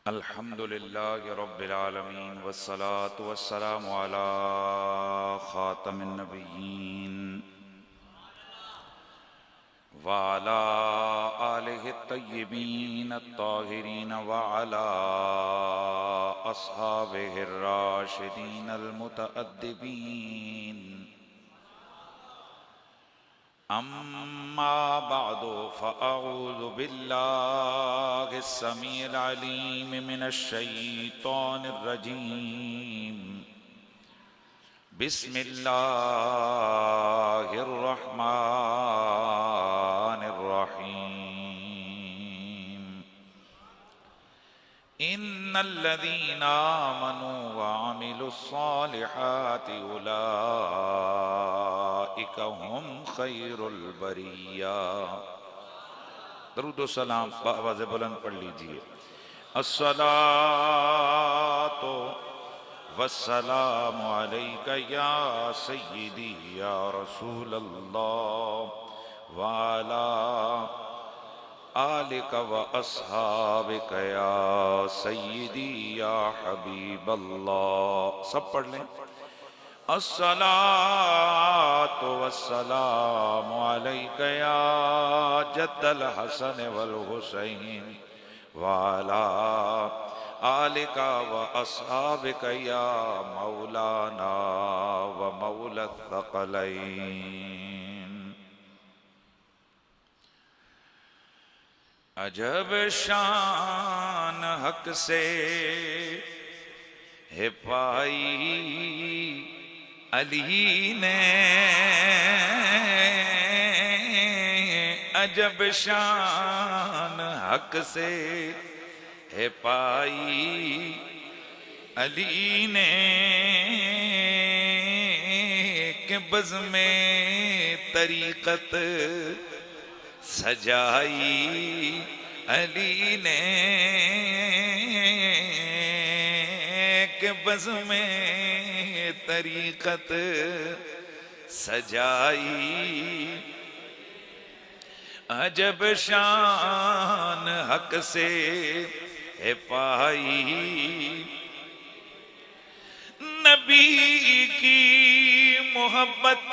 अल्हम्दुलिल्लाहि रब्बिल आलमीन वस्सलातु वस्सलामु अला खातमिन नबिय्यीन व अला आलिहि तय्यिबीन अत्ताहिरीन व अला अस्हाबिहि राशिदीन अलमुतअद्दिबीन। अम्मा बअदु फ़अऊज़ु बिल्लाहि अस्समीइल अलीम मिनश शैतानिर रजीम। बिस्मिल्लाहिर रहमानिर रहीम। इन्नल्लज़ीना आमनू व अमिलुस्सालिहाति उलाइका हुम खैरुल बरिया। दरूद व सलाम आवाज़ बुलंद पढ़ लीजिए। अस्सलातु वस्सलामु अलैका या सय्यिदी या रसूलल्लाह व अला आलिका व अस्हाबिका या सय्यिदी या हबीबल्लाह। सब पढ़ लें। अस्सलातु वस्सलामु अलैका या जद्दल हसन वल हुसैन व अला आलिका व अस्हाबिका या मौलाना व मौला थक़लैन। अजब शान हक से है पाई अली ने, अजब शान हक से है पाई अली ने, के बज़ में तरीक़त सजाई अली ने, के बज़ में तरीक़त सजाई। अजब शान हक से है पाई नबी की मोहब्बत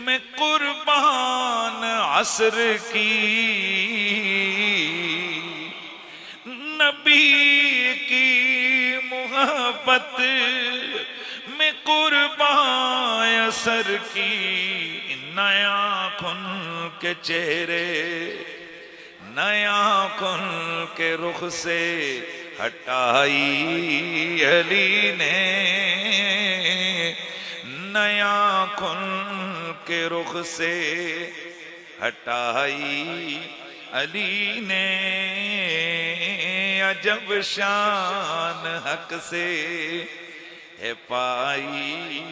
में कुर्बान असर की, नबी की मोहब्बत में कुर्बान असर की। नया खुन के चेहरे नया खुन के रुख से हटाई अली ने, नया खुन के रुख से हटाई अली ने। अजब शान हक से है पाई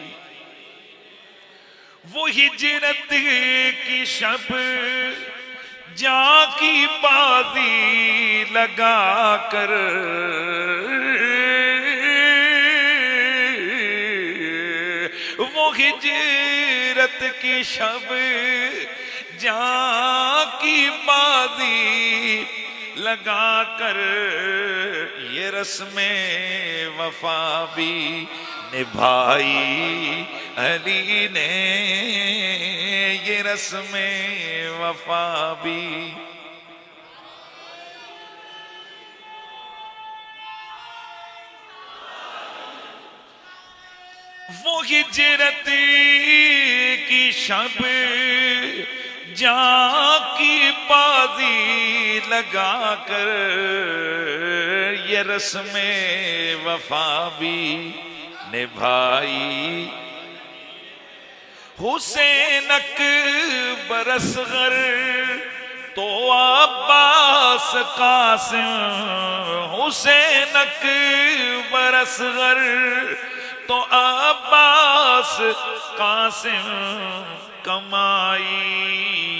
वो हिजरत की शब जा की बाजी लगा कर, वो हिजरत की शब जा की बाजी लगा कर, ये रस्मे वफा भी निभाई अली ने, ये रस्मे वफा भी। वो हिजरत की शब जा की बाजी लगा कर, ये रस्मे वफा भी निभाई। हुसैन अकबर असग़र तो अब्बास कासिम, हुसैन अकबर असग़र तो अब्बास कासिम, कमाई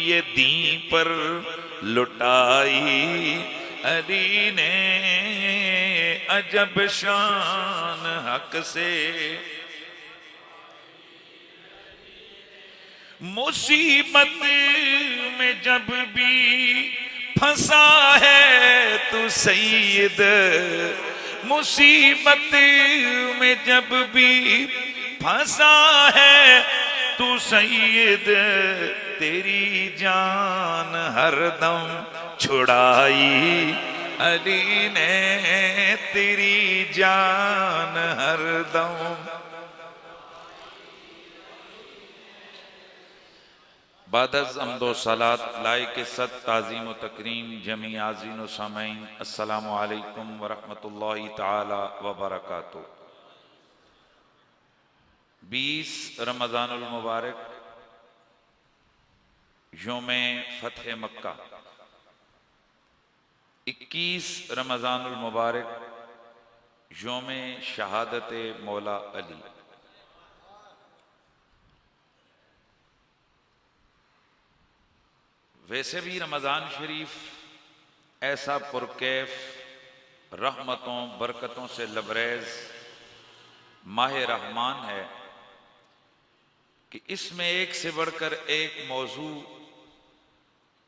ये दीन पर लुटाई अली ने। अजब शान हक से मुसीबत में जब भी फंसा है तू सैयद, मुसीबत में जब भी फंसा है तू सैयद, तेरी जान हरदम छुड़ाई अली ने, तेरी जान हरदम। बादज़ अम्दो सलात लाइक सद ताज़ीम व तकरीम जमी आज़ीन व सामईन, अस्सलामु अलैकुम व रहमतुल्लाहि ताला व बरकातुहू। 20 रमज़ानुल मुबारक यौमे फ़तह मक्का, 21 रमज़ानुल मुबारक यौमे शहादत मौला अली। वैसे भी रमज़ान शरीफ ऐसा पुरकैफ रहमतों बरकतों से लबरेज माह रहमान है कि इसमें एक से बढ़कर एक मौजू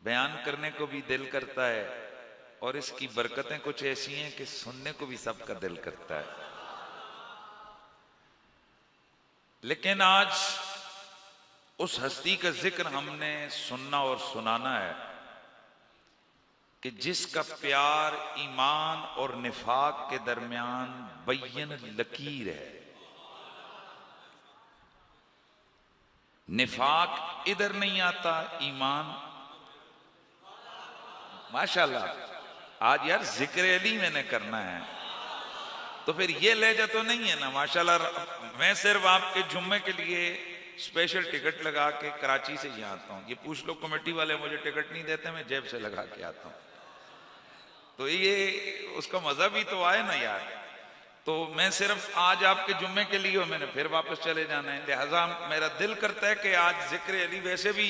बयान करने को भी दिल करता है, और इसकी बरकतें कुछ ऐसी हैं कि सुनने को भी सबका दिल करता है। लेकिन आज उस हस्ती का जिक्र हमने सुनना और सुनाना है कि जिसका प्यार ईमान और निफाक के दरमियान बैयन लकीर है। निफाक इधर नहीं आता, ईमान माशाल्लाह। आज यार जिक्र अली मैंने करना है तो फिर ये लहजा तो नहीं है ना माशाल्लाह। मैं सिर्फ आपके जुम्मे के लिए स्पेशल टिकट लगा के कराची से यहाँ आता हूँ। ये पूछ लो कमेटी वाले, मुझे टिकट नहीं देते, मैं जेब से लगा के आता हूँ। तो ये उसका मजा भी तो आए ना यार। तो मैं सिर्फ आज आपके जुम्मे के लिए, मैंने फिर वापस चले जाना है, लिहाजा मेरा दिल करता है कि आज जिक्र अली। वैसे भी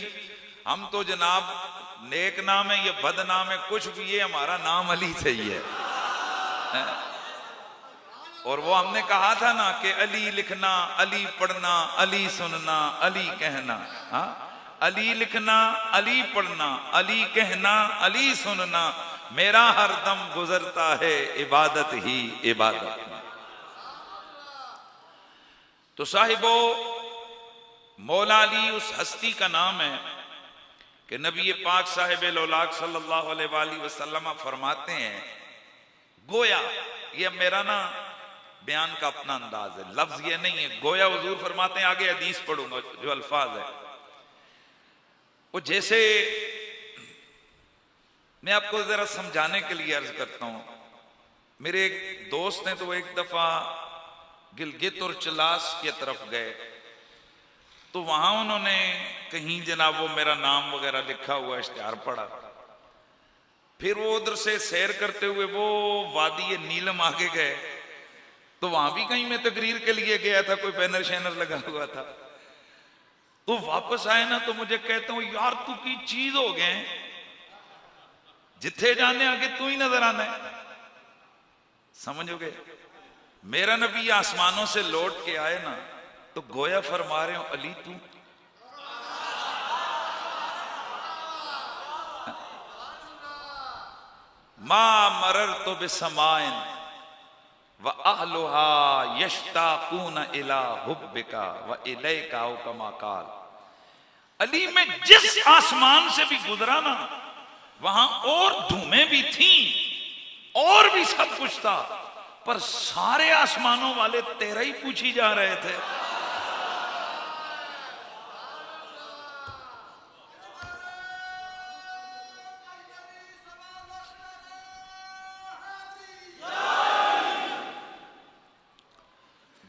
हम तो जनाब नेक नाम है या बद नाम है कुछ भी, ये हमारा नाम अली सही है। और वो हमने कहा था ना कि अली लिखना, अली पढ़ना, अली सुनना, अली कहना। हाँ, अली लिखना, अली पढ़ना, अली कहना, अली सुनना, मेरा हर दम गुजरता है इबादत ही इबादत में। तो साहिबो, मौला अली उस हस्ती का नाम है कि नबी पाक साहिब लौलाक सल्लल्लाहु अलैहि वसल्लम फरमाते हैं, गोया, ये मेरा ना बयान का अपना अंदाज है, लफ्ज ये नहीं है, गोया हुजूर फरमाते हैं, आगे हदीस पढ़ूंगा जो अल्फाज है वो जैसे मैं आपको जरा समझाने के लिए अर्ज करता हूं। मेरे एक दोस्त हैं तो वो एक दफा गिलगित और चलास की तरफ गए, तो वहां उन्होंने कहीं जनाब वो मेरा नाम वगैरह लिखा हुआ इश्तिहार पढ़ा। फिर वो उधर से सैर करते हुए वो वादी नीलम आगे गए, तो वहां भी कहीं मैं तकरीर के लिए गया था, कोई बैनर शैनर लगा हुआ था। तो वापस आए ना तो मुझे कहते हो यार तू की चीज हो गए, जिथे जाने आगे तू ही नजर आना है। समझोगे, मेरा नबी आसमानों से लौट के आए ना तो गोया फरमा रहे हो अली तू। मा मरर तो बेसमाइन व अहलुहा यश्ताकून इला हुब्बिका व इलैका कमा काल। अली में जिस आसमान से भी गुजरा ना वहां और धूमें भी थी और भी सब कुछ था, पर सारे आसमानों वाले तेरा ही पूछी जा रहे थे।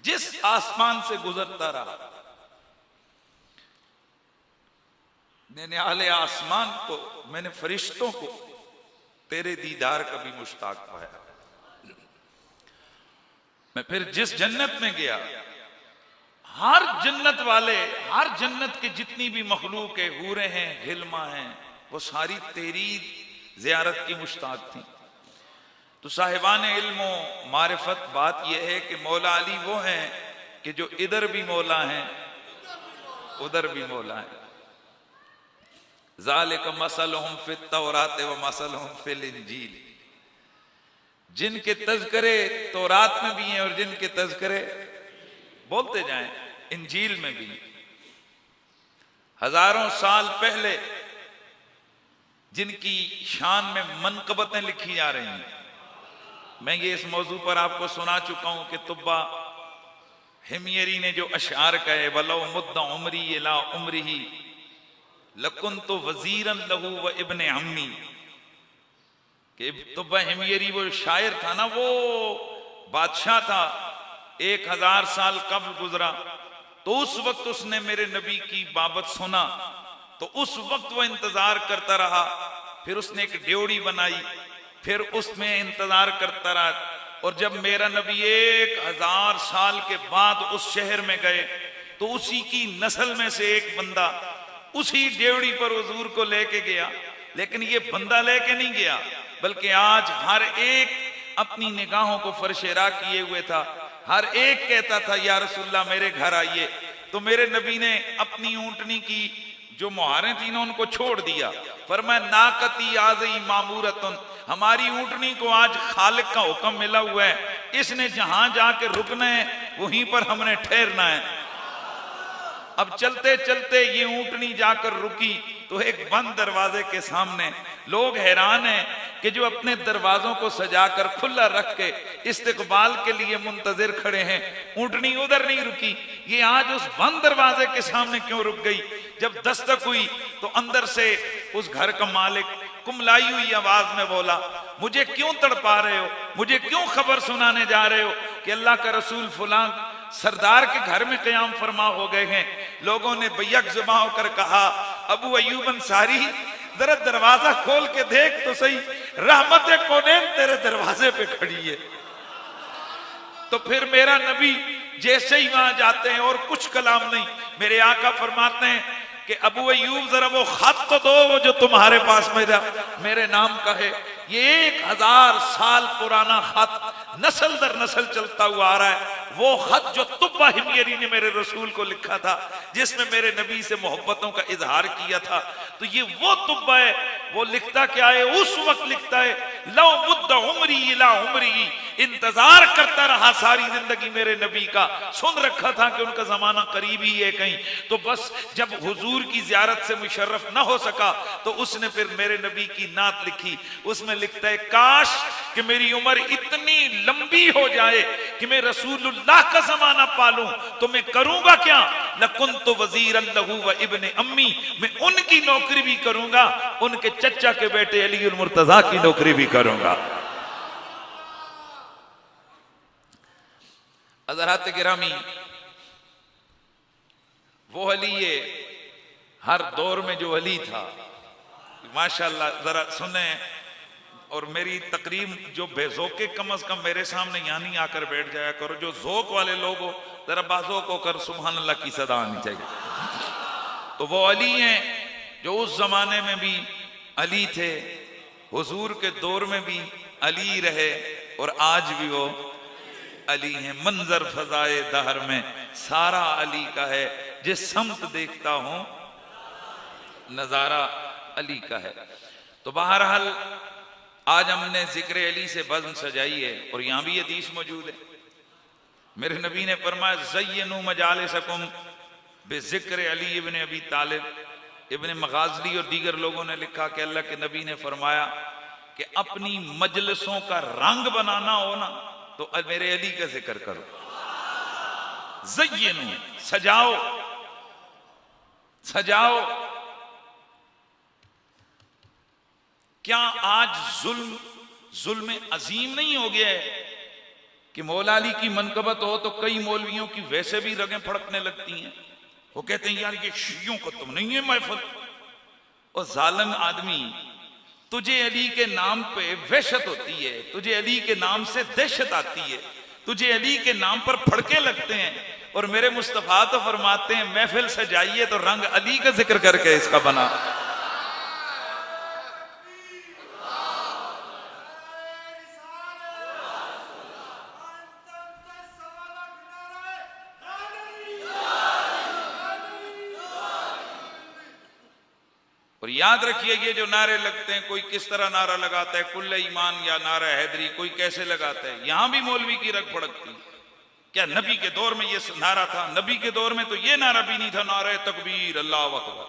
जिस आसमान से गुजरता रहा, मैंने आले आसमान को, मैंने फरिश्तों को तेरे दीदार का भी मुश्ताक पाया। मैं फिर जिस जन्नत में गया, हर जन्नत वाले, हर जन्नत के जितनी भी मखलूक है, हूरें हैं, हिल्मा हैं, वो सारी तेरी जियारत की मुश्ताक थी। तो साहिबान इल्म मारिफत बात यह है कि मौला अली वो हैं कि जो इधर भी मौला हैं उधर भी मौला हैं। ज़ालिका मसलहुम फित तौरात व मसलहुम फिल इंजील। जिनके तज़किरे तौरात में भी हैं और जिनके तज़किरे बोलते जाएं इंजील में भी, हजारों साल पहले जिनकी शान में मनकबतें लिखी जा रही हैं। मैं ये इस मौजू पर आपको सुना चुका हूं कि तुब्बा हिमयरी ने जो अशार कहे, वलो मुद्दा उमरी इला उमरी लकुन तो वजीरन लहू व इब्ने अम्मी, कि तुब्बा हिमयरी वो शायर था ना, वो बादशाह था, 1000 साल कब्ल गुजरा, तो उस वक्त उसने मेरे नबी की बाबत सुना, तो उस वक्त वो इंतजार करता रहा। फिर उसने एक ड्योड़ी बनाई, फिर उसमें इंतजार करता रहा, और जब मेरा नबी 1000 साल के बाद उस शहर में गए तो उसी की नस्ल में से एक बंदा उसी ड्योड़ी पर हुजूर को लेके गया। लेकिन ये बंदा लेके नहीं गया, बल्कि आज हर एक अपनी निगाहों को फरशेरा किए हुए था। हर एक कहता था या रसूलल्लाह मेरे घर आइए। तो मेरे नबी ने अपनी ऊंटनी की जो मुहारें थी ना उनको छोड़ दिया, फरमाया नाकती आज़ी मामूरतुन, हमारी ऊंटनी को आज खालिक का हुक्म मिला हुआ है, इसने जहां जाके रुकना है वहीं पर हमने ठहरना है। अब चलते चलते ये ऊंटनी जाकर रुकी तो एक बंद दरवाजे के सामने लोग हैरान हैं कि जो अपने दरवाजों को सजाकर खुला रख के इस्तकबाल के लिए मुंतजिर खड़े हैं, ऊंटनी उधर नहीं रुकी, ये आज उस बंद दरवाजे के सामने क्यों रुक गई। जब दस्तक हुई तो अंदर से उस घर का मालिक कुमलाई हुई आवाज में बोला, मुझे क्यों तड़पा रहे हो, मुझे क्यों खबर सुनाने जा रहे हो कि अल्लाह का रसूल फुलां सरदार के घर में कयाम फरमा हो गए हैं। लोगों ने बैक जुबां होकर कहा, अबू अयूब अंसारी जरा दरवाजा खोल के देख तो सही, रहमत कौनैन तेरे दरवाजे पे खड़ी है। तो फिर मेरा नबी जैसे ही वहां जाते हैं और कुछ कलाम नहीं, मेरे आका फरमाते हैं कि अबू अयूब जरा वो खत तो दो जो तुम्हारे पास मेरे नाम का है। ये 1000 साल पुराना खत नस्ल दर नस्ल चलता हुआ आ रहा है, वो खत जो तुब्बा हिमयरी ने मेरे रसूल को लिखा था, जिसमें मेरे नबी से मोहब्बतों का इजहार किया था। तो ये वो तुब्बा है, वो लिखता क्या है, उस वक्त लिखता है लो मुद्दा उमरी इला उमरी, इंतजार करता रहा सारी जिंदगी मेरे नबी का, सुन रखा था कि उनका जमाना करीब ही है कहीं, तो बस जब हुजूर की जियारत से मुशर्रफ ना हो सका तो उसने फिर मेरे नबी की नात लिखी। उसमें लिखता है काश कि मेरी उम्र इतनी लंबी हो जाए कि मैं रसूलुल्लाह का जमाना पालूं, तो मैं करूंगा क्या, लकुन्तु वज़ीरन लहू व इब्ने अम्मी, मैं उनकी नौकरी भी करूंगा, उनके चचा के बेटे अली उल मुर्तजा की नौकरी भी करूंगा। हज़रात गिरामी, वो अली है हर दौर में जो अली था, माशाल्लाह जरा सुने, और मेरी तकरीम जो बेजोके कम अज कम मेरे सामने यहाँ नहीं आकर बैठ जाया करो, जो जोक वाले लोग हो जरा बाजोक होकर सुभान अल्लाह की सदा आनी चाहिए। तो वो अली हैं जो उस जमाने में भी अली थे, हुजूर के दौर में भी अली रहे, और आज भी वो अली हैं। मंजर फजाए दहर में सारा अली का है, जिस समत देखता हूं नजारा अली का है। तो बहरहाल आज हमने जिक्र अली से बज़्म सजाई है, और यहां भी हदीस मौजूद है। मेरे नबी ने फरमाया ज़य्यनू मजालिसकुम बिज़िक्र अली इब्न अबी तालिब। इब्न मगाज़ली और दीगर लोगों ने लिखा कि अल्लाह के नबी ने फरमाया कि अपनी मजलिसों का रंग बनाना हो ना तो मेरे अली का जिक्र करो। ज़य्यनू, सजाओ सजाओ। क्या आज जुल्म अजीम नहीं हो गया है कि मौला अली की मनकबत हो तो कई मौलवियों की वैसे भी रगें फड़कने लगती हैं। वो कहते हैं यार ये शियों को तुम नहीं है महफिल। और जालिम आदमी, तुझे अली के नाम पे वहशत होती है, तुझे अली के नाम से दहशत आती है, तुझे अली के नाम पर फड़के लगते हैं, और मेरे मुस्तफा तो फरमाते हैं महफिल सजाइए तो रंग अली का जिक्र करके इसका बना। और और याद रखिए ये जो नारे लगते हैं, कोई किस तरह नारा लगाता है, कुल्ले ईमान या नारा हैदरी, कोई कैसे लगाता है, यहां भी मौलवी की रग फड़कती। क्या नबी के दौर में ये नारा था? नबी के दौर में तो ये नारा भी नहीं था, नारे तकबीर अल्लाह अकबर।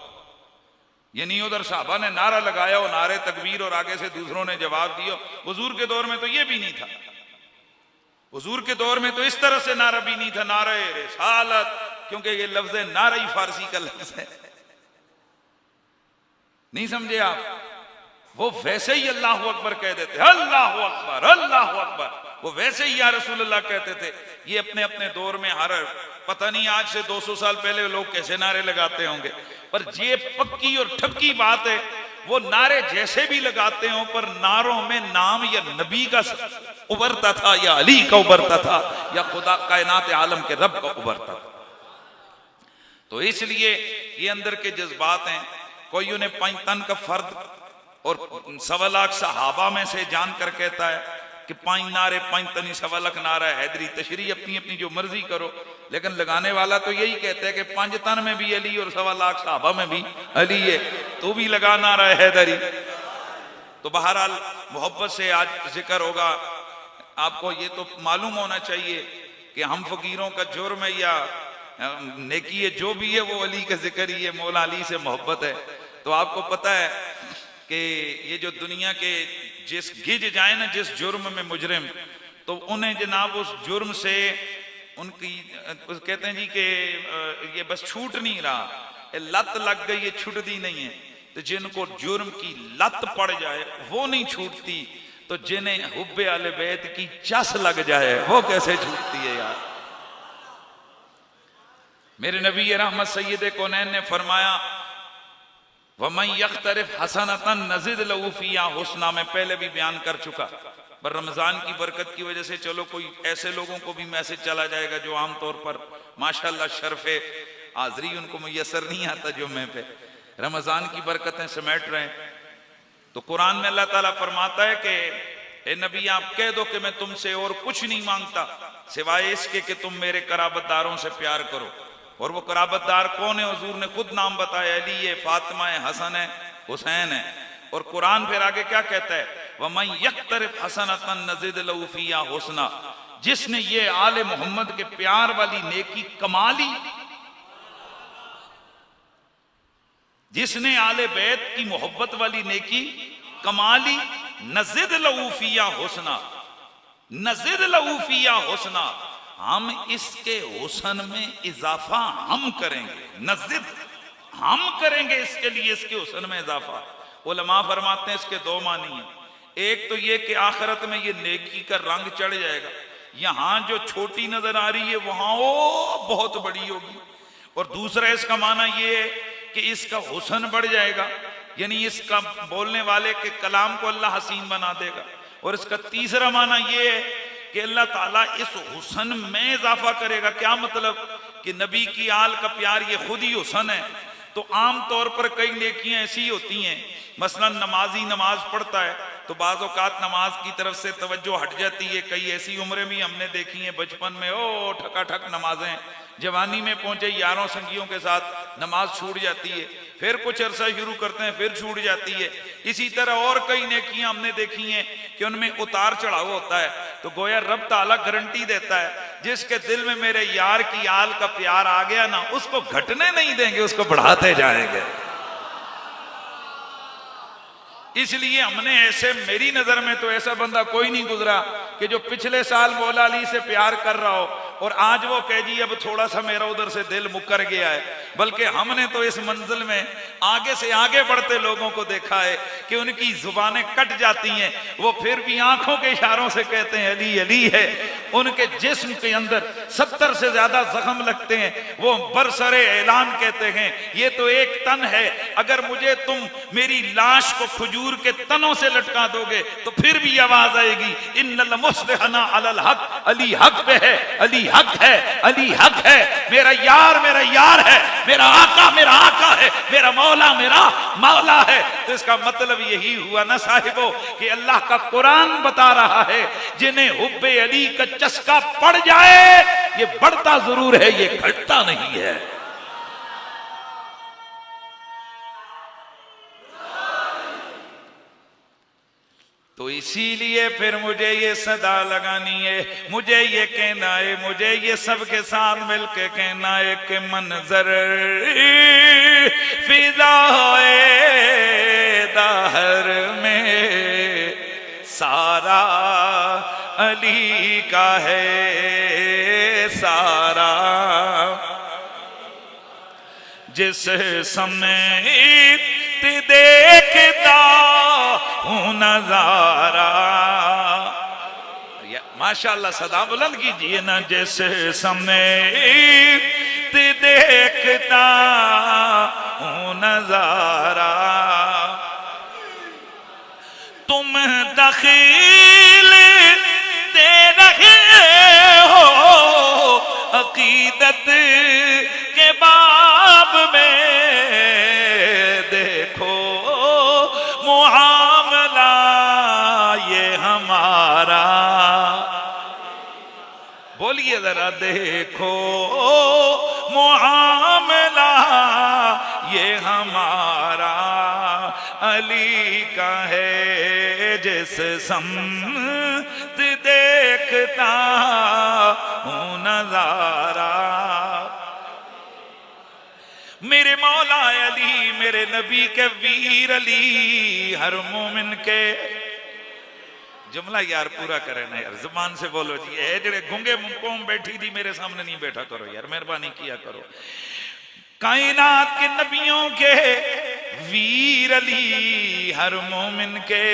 ये नहीं उधर साहबा ने नारा लगाया और नारे तकबीर और आगे से दूसरों ने जवाब दिया। हुजूर के दौर में तो ये भी नहीं था। हुजूर के दौर में तो इस तरह से नारा भी नहीं था, नारे रिसालत, क्योंकि ये लफ्ज नारा ही फारसी का लफ्ज है। नहीं समझे आप? वो वैसे ही अल्लाह अकबर कह देते, अल्लाह अकबर अल्लाह अकबर, वो वैसे ही या रसूलुल्लाह कहते थे। ये अपने अपने दौर में हर, पता नहीं आज से 200 साल पहले लोग कैसे नारे लगाते होंगे, पर ये पक्की और ठपकी बात है, वो नारे जैसे भी लगाते हो पर नारों में नाम या नबी का उभरता था, या अली का उभरता था, या खुदा कायनात आलम के रब का उभरता था। तो इसलिए ये अंदर के जज्बात हैं। कोई उन्हें 5 तन का फर्द और 1.25 लाख सहाबा में से जानकर कहता है कि 5 नारे 5 तनी 1.25 लाख नारा हैदरी, तशरीह अपनी अपनी जो मर्जी करो, लेकिन लगाने वाला तो यही कहता है कि 5 तन में भी अली और 1.25 लाख सहाबा में भी अली है, तू भी लगा नारा हैदरी। तो बहरहाल मोहब्बत से आज जिक्र होगा। आपको ये तो मालूम होना चाहिए कि हम फकीरों का जुर्म है या नेकी है, जो भी है वो अली का जिक्र ही है, मौला अली से मोहब्बत है। तो आपको पता है कि ये जो दुनिया के जिस गिज जाए ना जिस जुर्म में मुजरिम, तो उन्हें जनाब उस जुर्म से उनकी कहते हैं जी कि ये बस छूट नहीं रहा, लत लग गई, ये छूटती नहीं है। तो जिनको जुर्म की लत पड़ जाए वो नहीं छूटती, तो जिन्हें हुब्बे आले बैत की चस लग जाए वो कैसे छूटती है यार। मेरे नबी रहमत सैयद कौनैन ने फरमाया, वमन यख्तरिफ हसनतन नज़िद लहू फ़ीहा हुस्ना, में पहले भी बयान कर चुका। पर रमजान की बरकत की वजह से चलो कोई ऐसे लोगों को भी मैसेज चला जाएगा जो आमतौर पर माशाल्लाह शर्फे हाज़री उनको मुयसर नहीं आता जुम्मे पे, रमजान की बरकतें समेट रहे हैं। तो कुरान में अल्लाह ताला फरमाता है कि ए नबी आप कह दो कि मैं तुमसे और कुछ नहीं मांगता सिवाय इसके कि तुम मेरे कराबतदारों से प्यार करो। और वो कराबतदार कौन है? हुजूर ने खुद नाम बताया, अली है, फातिमा है, हसन है, हुसैन है। और कुरान फिर आगे क्या कहता है, वमन यख्तरिफ हसनतन नज़िद लहू फ़ीहा हुस्ना, जिसने ये आले मोहम्मद के प्यार वाली नेकी कमा ली, जिसने आले बैत की मोहब्बत वाली नेकी कमा ली, नज़िद लहू फ़ीहा हुस्ना, नज़िद लहू फ़ीहा हुस्ना, हम इसके हुस्न में इजाफा हम करेंगे, नज़िद हम करेंगे इसके लिए, इसके हुस्न में इजाफा। उलमा फरमाते हैं इसके 2 मानी हैं। एक तो ये कि आखिरत में ये नेकी का रंग चढ़ जाएगा, यहां जो छोटी नजर आ रही है वहां वो बहुत बड़ी होगी। और दूसरा इसका माना ये है कि इसका हुस्न बढ़ जाएगा, यानी इसका बोलने वाले के कलाम को अल्लाह हसीन बना देगा। और इसका तीसरा माना ये है कि अल्लाह ताला इस हुस्न में इजाफा करेगा। क्या मतलब? कि नबी की आल का प्यार ये खुद ही हुस्न है। तो आम तौर पर कई नेकियां ऐसी होती हैं, मसलन नमाजी नमाज पढ़ता है तो बाज़ औक़ात नमाज की तरफ से तवज्जो हट जाती है। कई ऐसी उम्रें भी हमने देखी हैं, बचपन में ओ ठकाठक नमाजें, जवानी में पहुंचे यारों संगियों के साथ नमाज छूट जाती है, फिर कुछ अरसा शुरू करते हैं फिर छूट जाती है। इसी तरह और कई नेकियां हमने देखी हैं कि उनमें उतार चढ़ाव होता है। तो गोया रब ताला गारंटी देता है, जिसके दिल में मेरे यार की आल का प्यार आ गया ना, उसको घटने नहीं देंगे, उसको बढ़ाते जाएंगे। इसलिए हमने ऐसे, मेरी नजर में तो ऐसा बंदा कोई नहीं गुजरा कि जो पिछले साल मौला अली से प्यार कर रहा हो और आज वो कह जी अब थोड़ा सा मेरा उधर से दिल मुकर गया है। बल्कि हमने तो इस मंजिल में आगे से आगे बढ़ते लोगों को देखा है कि उनकी जुबानें कट जाती हैं, वो फिर भी आंखों के इशारों से कहते हैं अली अली है। उनके जिस्म के अंदर 70 से ज्यादा जख्म लगते हैं, वो बरसरे ऐलान कहते हैं ये तो एक तन है, अगर मुझे तुम मेरी लाश को खजूर के तनों से लटका दोगे तो फिर भी आवाज आएगी इन्नल मुस्लिहना अलल हक, अली हक पे है, अली हक है, अली हक है, मेरा यार है, मेरा आका है, मेरा मौला है। तो इसका मतलब यही हुआ ना साहिबो कि अल्लाह का कुरान बता रहा है जिन्हें हुब्बे अली का चस्का पड़ जाए ये बढ़ता जरूर है, ये घटता नहीं है। तो इसीलिए फिर मुझे ये सदा लगानी है, मुझे ये कहना है, मुझे ये सबके साथ मिलके कहना है कि मंजर फिजाए दहर में सारा अली का है सारा। जिस समय देखता हूँ नजारा, माशाल्लाह सदा बुलंद कीजिए ना। जिस समय देखता हूँ नजारा, तुम दखील दे रहे हो अकीदत के बाब में, देखो मुआमला ये हमारा। बोलिए जरा, देखो मुआमला ये हमारा अली का है। जिस समत देखता हूँ नजारा, मेरे मौला अली, मेरे नबी के वीर अली, हर मोमिन के जुमला यार पूरा करे ना यार, जुबान से बोलो जी। ये जड़े गूंगे कौम बैठी थी मेरे सामने नहीं बैठा करो यार, मेहरबानी किया करो। कायनात के नबियों के वीर अली, हर मोमिन के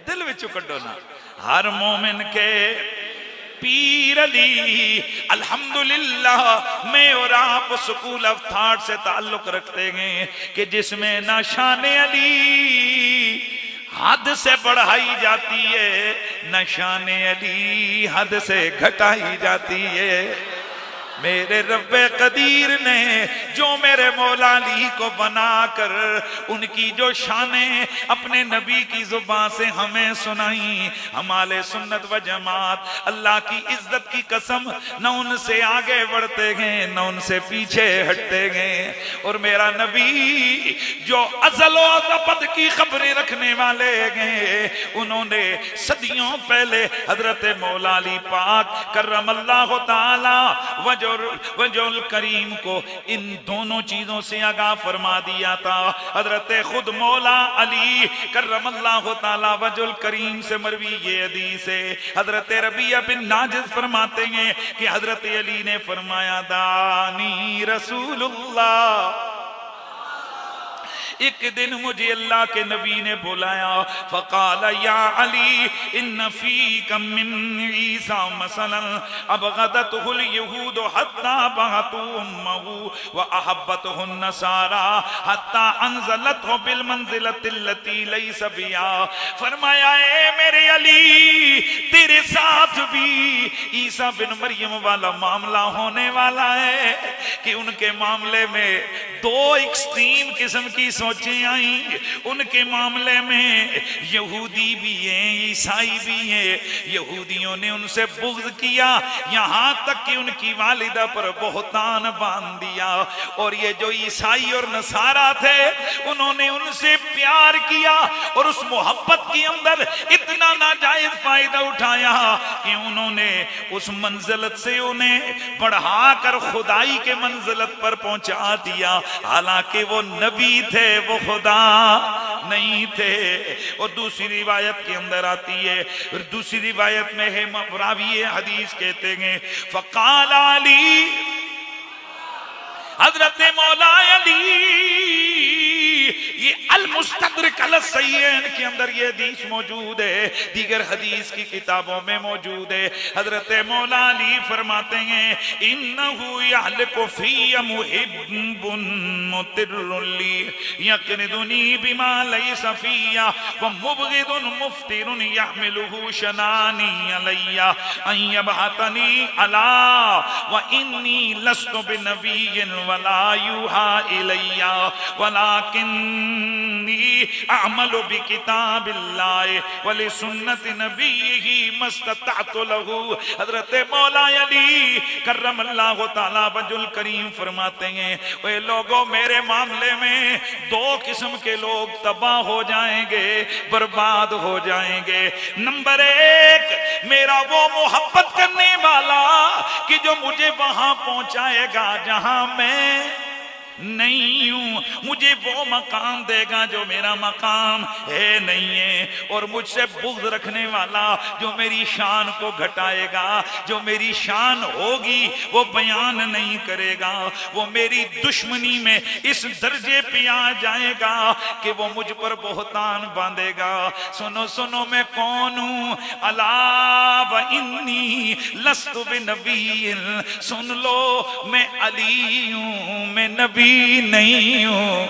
दिल विच कड्डो ना, हर मोमिन के पीर अली। अल्हम्दुलिल्लाह मैं और आप स्कूल ऑफ थॉट से ताल्लुक रखते हैं कि जिसमें ना शान अली हद से बढ़ाई जाती है, न शान अली हद से घटाई जाती है। मेरे रब्बे कदीर ने जो मेरे मौला अली को बनाकर उनकी जो शानें अपने नबी की जुबान से हमें सुनाई, हमारे सुन्नत व जमात अल्लाह की इज्जत की कसम न उनसे आगे बढ़ते गए न उनसे पीछे हटते गए। और मेरा नबी जो अज़ल व अबद की खबरें रखने वाले गए, उन्होंने सदियों पहले हजरत मौला अली पाक करमल्लाहु ताला वजहुल करीम को इन दोनों चीजों से आगाह फरमा दिया था। हजरत खुद मौला अली करमल्लाहु ताला वजहुल करीम से मरवी ये हदीस है, हजरत रबिया बिन नाजिस फरमाते हैं कि हजरत अली ने फरमाया, दानी रसूलुल्लाह, एक दिन मुझे अल्लाह के नबी ने बुलाया, फ़क़ाल या अली इन्न फ़ीक मिन ईसा मसलन अबग़दतहुल यहूद हत्ता बअतू उम्महु व अहब्बतहु नसारा हत्ता अनज़लतहु बिल मंज़िलतिल्लती लैसा बिहा। फरमाया, ए मेरे अली, तेरे साथ भी ईसा बिन मरियम वाला मामला होने वाला है कि उनके मामले में दो एक्सट्रीम किस्म की सोचें आई। उनके मामले में यहूदी भी हैं, ईसाई भी हैं। यहूदियों ने उनसे बुग़्ज़ किया, यहाँ तक कि उनकी वालिदा पर बहुतान बांध दिया। और ये जो ईसाई और नसारा थे, उन्होंने उनसे प्यार किया और उस मोहब्बत के अंदर इतना नाजायज फायदा उठाया कि उन्होंने उस मंजिलत से उन्हें बढ़ाकर खुदाई के मंजिलत पर पहुंचा दिया। हालांकि वो नबी थे, वो खुदा नहीं थे। और दूसरी रिवायत के अंदर आती है, दूसरी रिवायत में है, रावी हदीस कहते हैं, फ़क़ाल अली, हजरत मौला अली, ये अल मुस्तदरक अल सहीहैन के अंदर ये हदीस मौजूद है, दीगर हदीस की किताबों में मौजूद है। हजरत मौला अली फरमाते हैं, इन्नहु यहलिकु फ़िय मुहिब्बुन मुतिर्रुन ली यक़निदुनी बिमा लैसा फ़िया व मुबग़िदुन मुफ़्तिरुन यहमिलुहु शनानी अलैया अन यबअतनी अला व इन्नी लस्तु बिनबिय्यिन वला युहा इलैया वलाकिन इन्नी अमलु बि किताबिल्लाहि व लि सुन्नति नबीही मस्ततअतु लहू। हजरत मौला अली करमल्लाहु तआला वजुल करीम फरमाते हैं, वे लोगों मेरे मामले में दो किस्म के लोग तबाह हो जाएंगे, बर्बाद हो जाएंगे। नंबर एक, मेरा वो मोहब्बत करने वाला कि जो मुझे वहां पहुंचाएगा जहां मैं नहीं हूं, मुझे वो मकाम देगा जो मेरा मकाम है नहीं है। और मुझसे बुग़्ज़ रखने वाला जो मेरी शान को घटाएगा, जो मेरी शान होगी वो बयान नहीं करेगा, वो मेरी दुश्मनी में इस दर्जे पे आ जाएगा कि वो मुझ पर बोहतान बांधेगा। सुनो सुनो मैं कौन हूं, अला व इन्नी लस्तु बिनबीय्यिन, सुन लो मैं अली हूं, मैं नबी नहीं हूं।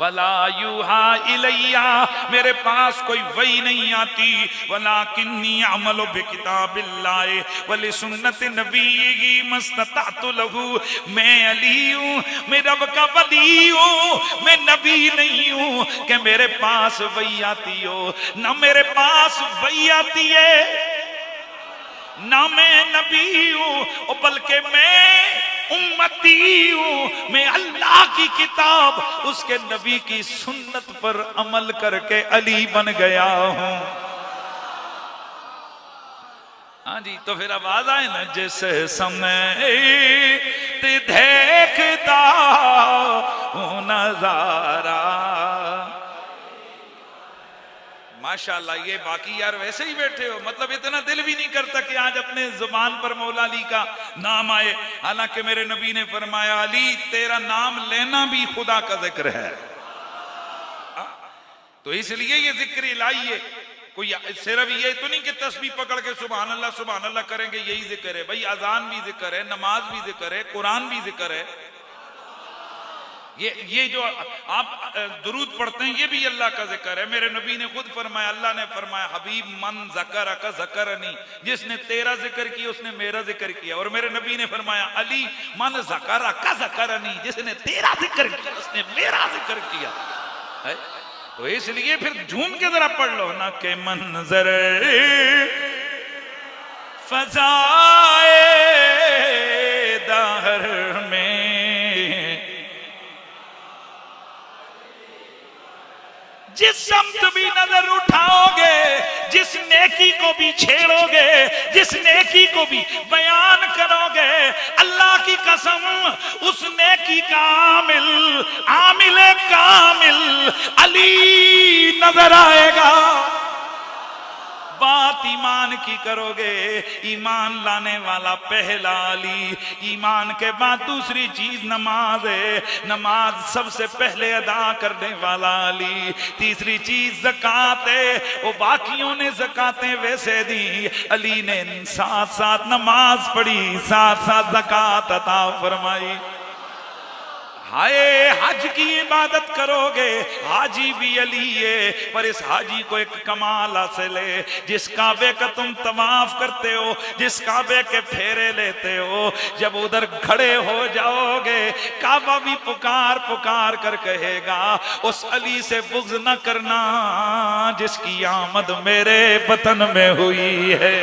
वला यूहा इलैया, मेरे पास कोई वही नहीं आती। वलाकिन्नी अमलु बिकिताबिल्लाहि व लि सुन्नति नबीही मस्ततअतु लहू, मैं अली हूं, मैं रब का वली हूं, मैं नबी नहीं हूं कि मेरे पास वही आती हो। ना मेरे पास वही आती है, ना मैं नबी हूं, बल्कि मैं उम्मती हूं। मैं अल्लाह की किताब, उसके नबी की सुन्नत पर अमल करके अली बन गया हूं। हाँ जी, तो फिर आवाज आए ना, जिस समय देखता हूं नजारा। माशाल्लाह, ये बाकी यार वैसे ही बैठे हो, मतलब इतना दिल भी नहीं करता कि आज अपने जुबान पर मौला अली का नाम आए। हालांकि मेरे नबी ने फरमाया, अली तेरा नाम लेना भी खुदा का जिक्र है। तो इसलिए ये जिक्र इलाही है। कोई सिर्फ ये तो नहीं कि तस्बीह पकड़ के सुभान अल्लाह करेंगे यही जिक्र है। भाई अजान भी जिक्र है, नमाज भी जिक्र है, कुरान भी जिक्र है। ये जो आप दुरूद पढ़ते हैं ये भी अल्लाह का जिक्र है। मेरे नबी ने खुद फरमाया, अल्लाह ने फरमाया, हबीब मन ज़करका ज़करनी, जिसने तेरा जिक्र किया उसने मेरा जिक्र किया। और मेरे नबी ने फरमाया, अली मन ज़करका ज़करनी, जिसने तेरा जिक्र किया उसने मेरा जिक्र किया है। तो इसलिए फिर झूम के जरा पढ़ लो ना, के मंजर फज़ाए दहर में जिस समत भी नजर उठाओगे, जिस नेकी को भी छेड़ोगे, जिस नेकी को भी बयान करोगे, अल्लाह की कसम उस नेकी का आमिल कामिल अली नजर आएगा। बात ईमान की करोगे, ईमान लाने वाला पहला अली। ईमान के बाद दूसरी चीज नमाज है, नमाज सबसे पहले अदा करने वाला अली। तीसरी चीज ज़कात है, वो बाकियों ने ज़कातें वैसे दी, अली ने साथ साथ नमाज पढ़ी, साथ साथ ज़कात अता फरमाई। हाय हज की इबादत करोगे, हाजी भी अली है, पर इस हाजी को एक कमाल हासिल है। जिस काबे का तुम तवाफ करते हो, जिस काबे के फेरे लेते हो, जब उधर खड़े हो जाओगे काबा भी पुकार पुकार कर कहेगा, उस अली से बुग़्ज़ न करना जिसकी आमद मेरे वतन में हुई है।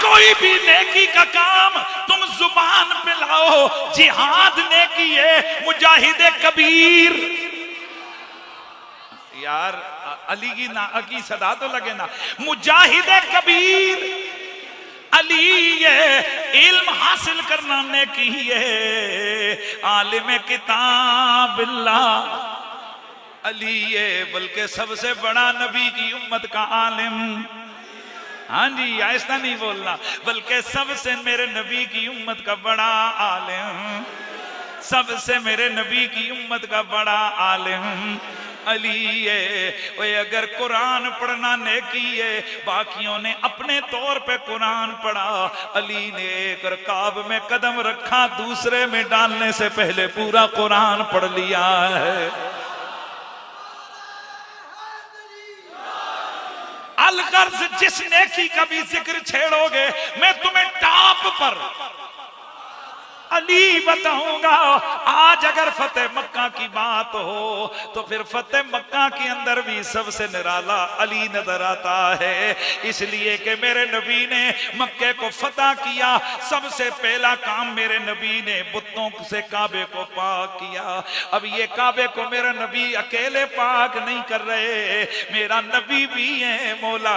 कोई भी नेकी का काम तुम जुबान पे लाओ, जिहाद नेकी है, मुजाहिद कबीर। यार अली की सदा तो लगे ना, मुजाहिद कबीर अली है। इल्म हासिल करना नेकी है, आलिम किताबिल्लाह अली है, बल्कि सबसे बड़ा नबी की उम्मत का आलिम। हाँ जी, ऐसा नहीं बोलना, बल्कि सबसे मेरे नबी की उम्मत का बड़ा आलिम, सबसे मेरे नबी की उम्मत का बड़ा आलिम अली है। ओए अगर कुरान पढ़ना नेकी है, बाकियों ने अपने तौर पे कुरान पढ़ा, अली ने एक रकाब में कदम रखा, दूसरे में डालने से पहले पूरा कुरान पढ़ लिया है। गर्ज जिस नेकी का भी जिक्र छेड़ोगे मैं तुम्हें टॉप पर अली बताऊंगा। आज अगर फतेह मक्का की बात हो तो फिर फतेह मक्का के अंदर भी सबसे निराला अली नजर आता है, इसलिए कि मेरे नबी ने मक्के को फतह किया। सबसे पहला काम मेरे नबी ने बुतों से काबे को पाक किया। अब ये काबे को मेरा नबी अकेले पाक नहीं कर रहे, मेरा नबी भी है, मौला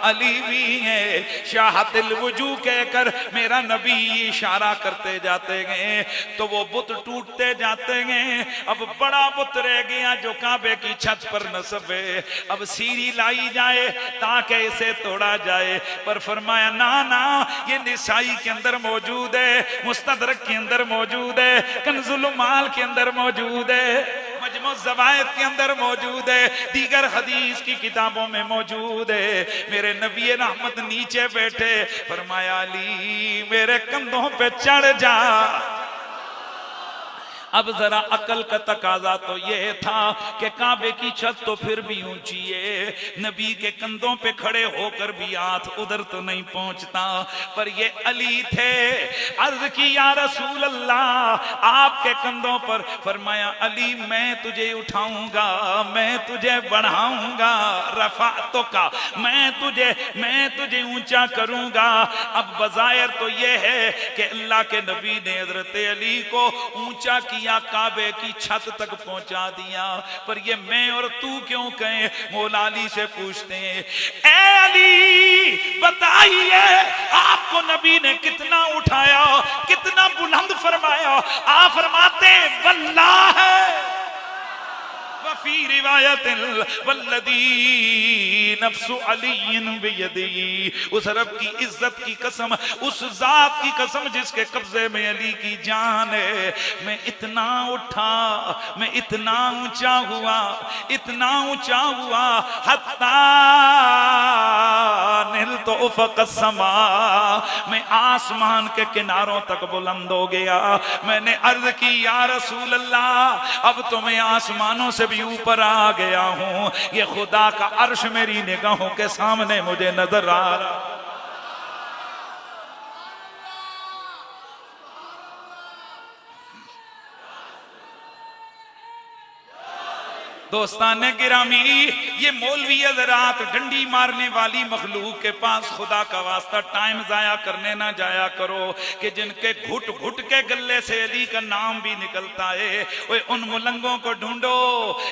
अली भी है। शाहतिल वजू कहकर मेरा नबी इशारा करते जाते गए तो वो बुत टूटते जाते गए। अब बड़ा बुत रह गया जो काबे की छत पर नस्ब है। अब सीढ़ी लाई जाए ताकि इसे तोड़ा जाए, पर फरमाया ना ना, ये निसाई के अंदर मौजूद है, मुस्तदरक के अंदर मौजूद है, कंजुल माल के अंदर मौजूद है, मजमू ज़वाइद के अंदर मौजूद है, दीगर हदीस की किताबों में मौजूद है। मेरे नबी रहमत नीचे बैठे, फरमाया अली मेरे कंधों पे चढ़ जा। अब जरा अकल का तकाजा तो ये था कि काबे की छत तो फिर भी ऊंची है, नबी के कंधों पे खड़े होकर भी हाथ उधर तो नहीं पहुंचता, पर ये अली थे। अर्ज की या रसूल अल्लाह आपके कंधों पर, फरमाया अली मैं तुझे उठाऊंगा, मैं तुझे बढ़ाऊंगा, रफा तो का मैं तुझे ऊंचा करूंगा। अब बज़ाहिर तो ये है कि अल्लाह के नबी ने हजरत अली को ऊंचा किया, काबे की छत तक पहुंचा दिया, पर ये मैं और तू क्यों कहें? मौला अली से पूछते हैं, ए अली बताइए आपको नबी ने कितना उठाया, कितना बुलंद फरमाया? आप फरमाते वल्लाह वफी रिवायत वल्लदी नफ्सु अलीन बियदी, उस रब की इज्जत की कसम, उस जात की कसम जिसके कब्जे में अली की जान है, मैं इतना उठा, मैं इतना ऊंचा हुआ, इतना ऊंचा हुआ, हत्ता निल तो उफक समा, मैं आसमान के किनारों तक बुलंद हो गया। मैंने अर्ज की या रसूल अल्लाह अब तो मैं आसमानों से भी ऊपर आ गया हूं, ये खुदा का अर्श मेरी निगाहों के सामने मुझे नजर आ रहा। दोस्ताने गिरामी, ये मौलवी हज़रात डंडी मारने वाली मखलूक के पास खुदा का वास्ता टाइम जाया करने ना जाया करो कि जिनके घुट घुट के गले से अली का नाम भी निकलता है। वो उन मुलंगों को ढूंढो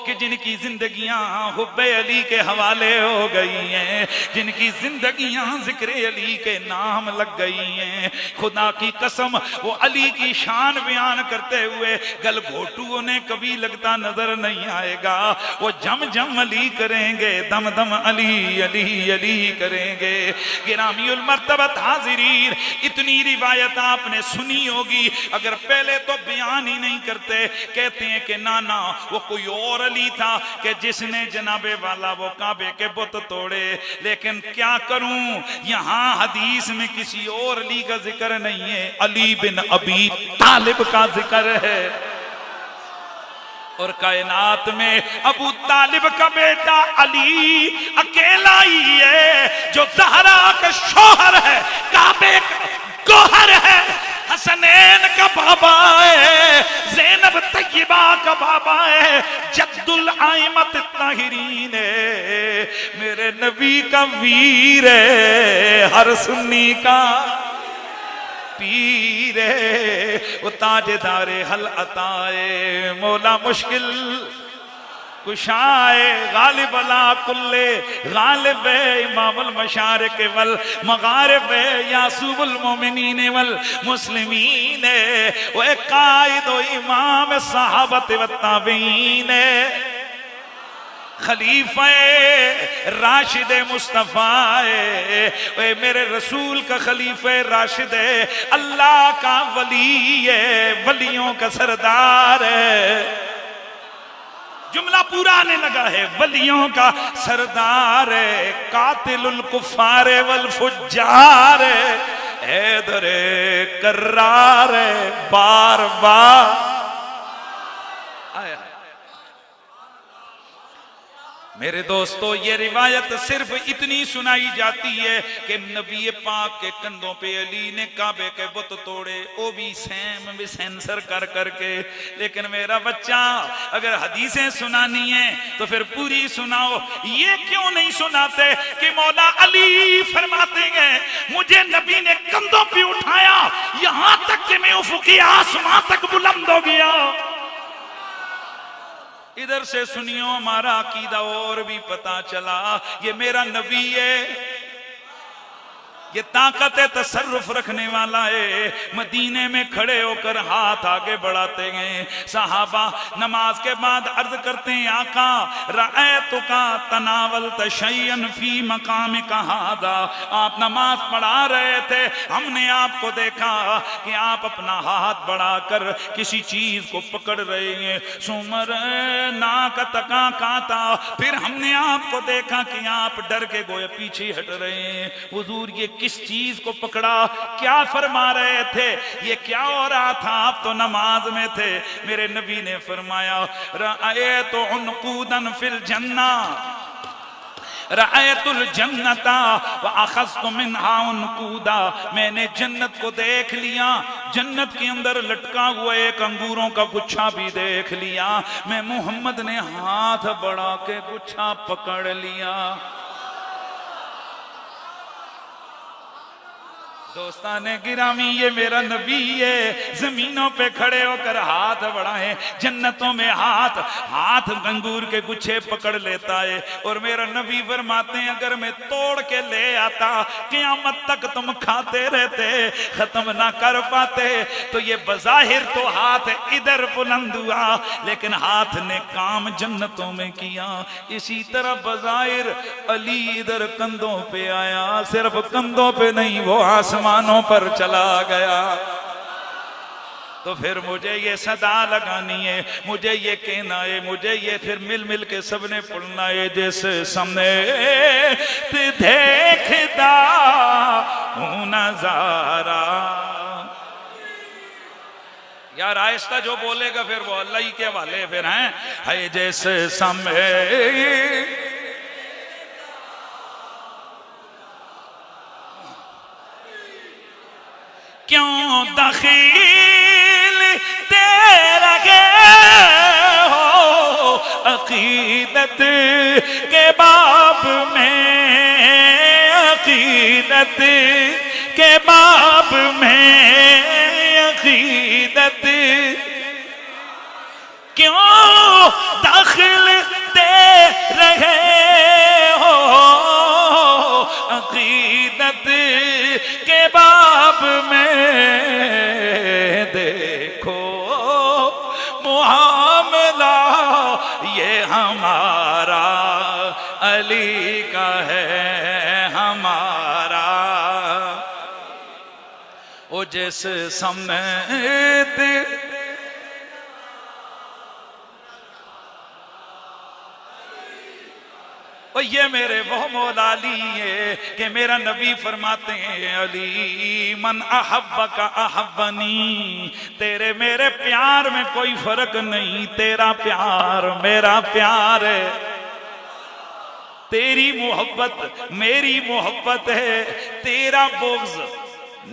कि जिनकी जिंदगियां हुब्बे अली के हवाले हो गई हैं, जिनकी जिंदगियां जिक्र अली के नाम लग गई हैं। खुदा की कसम वो अली की शान बयान करते हुए गल घोटू उन्हें कभी लगता नजर नहीं आएगा। वो जम जम अली करेंगे, दम दम अली अली अली करेंगे। गिरामीउल मर्तबत हाजिरीन, इतनी रिवायत आपने सुनी होगी, अगर पहले तो बयान ही नहीं करते। कहते हैं कि ना ना वो कोई और अली था कि जिसने जनाबे वाला वो काबे के बुत तोड़े, लेकिन क्या करूं यहां हदीस में किसी और अली का जिक्र नहीं है, अली बिन अबी तालिब का जिक्र है। और कायनात में अबू तालिब का बेटा अली अकेला ही है जो ज़हरा का शौहर है, काबे का गौहर है, हसनैन का बाबा है, ज़ैनब तय्यबा का बाबा है, जद्दुल आइमत ताहिरीन है, मेरे नबी का वीर है, हर सुन्नी का पीर है, वो ताजदारे हल अताए मौला मुश्किल कुशाए गालिब अला कुल्ले गालिब इमामुल मशारिक वल मगारिब यासूबुल मोमिनीन वल मुस्लिमीन, वो कायद व इमाम सहाबत व ताबीन, खलीफा राशिद मुस्तफ़ा, मेरे रसूल का खलीफा राशिद है, अल्लाह का वली है, वलियों का सरदार है। जुमला पूरा आने लगा है, वलियों का सरदार है, कातिलुल कुफ़ार वल फुज्जार, हैदर कर्रार बार बार आया। मेरे दोस्तों, ये रिवायत सिर्फ इतनी सुनाई जाती है कि नबी पाक के कंधों पे अली ने काबे के बुत तोड़े, वो भी सैम भी सेंसर कर करके। लेकिन मेरा बच्चा, अगर हदीसें सुनानी है तो फिर पूरी सुनाओ। ये क्यों नहीं सुनाते कि मौला अली फरमाते हैं मुझे नबी ने कंधों पे उठाया यहां तक कि मैं उफ़क़ी आसमां तक बुलंद हो गया। इधर से सुनियो, हमारा अकीदा और भी पता चला। ये मेरा नबी है, ये ताकत तसर्रुफ रखने वाला है। मदीने में खड़े होकर हाथ आगे बढ़ाते हैं। सहाबा नमाज के बाद अर्ज करते हैं आका रअयतुका तनावल तशय्यन फी मकाम का हादा। आप नमाज पढ़ा रहे थे, हमने आपको देखा कि आप अपना हाथ बढ़ाकर किसी चीज को पकड़ रहे हैं। सुमर ना का काता, फिर हमने आपको देखा कि आप डर के गोए पीछे हट रहे हैं। हुजूर ये किस चीज को पकड़ा, क्या फरमा रहे थे, ये क्या हो रहा था? आप तो नमाज में थे। मेरे नबी ने फरमाया रअयतु उनकूदन फिल जन्ना रअयतुल जन्नता व अखज़तु मिन्हा उनकूदा। मैंने जन्नत को देख लिया, जन्नत के अंदर लटका हुआ एक अंगूरों का गुच्छा भी देख लिया। मैं मोहम्मद ने हाथ बढ़ा के गुच्छा पकड़ लिया। दोस्ताने गिरामी, ये मेरा नबी है। जमीनों पे खड़े होकर हाथ बढ़ाए, जन्नतों में हाथ हाथ अंगूर के गुच्छे पकड़ लेता है। और मेरा नबी फरमाते हैं अगर मैं तोड़ के ले आता क़यामत तक तुम खाते रहते, खत्म ना कर पाते। तो ये बज़ाहिर तो हाथ इधर बुलंद हुआ, लेकिन हाथ ने काम जन्नतों में किया। इसी तरह बज़ाहिर अली इधर कंधों पे आया, सिर्फ कंधों पे नहीं, वो आसमानों पर चला गया। तो फिर मुझे ये सदा लगानी है, मुझे ये कहना है, मुझे ये फिर मिल मिल के सबने पढ़ना है। जिस समय देखता हूं नजारा। यार आहिस्ता जो बोलेगा फिर वो अल्लाह ही के हवाले फिर हैं। है जिस समय क्यों दखील दे रहे हो अकीदत के बाब में, अकीदत के बाब में, अकीदत क्यों दखल दे रहे हो अकीदत के बाब में। देखो मुआमला ये हमारा अली का है हमारा। ओ जिस समय और ये मेरे वो मौला अली है कि मेरा नबी फरमाते हैं अली मन अहब्ब का अहब्बनी। तेरे मेरे प्यार में कोई फर्क नहीं, तेरा प्यार मेरा प्यार है, तेरी मोहब्बत मेरी मोहब्बत है, तेरा बुग़्ज़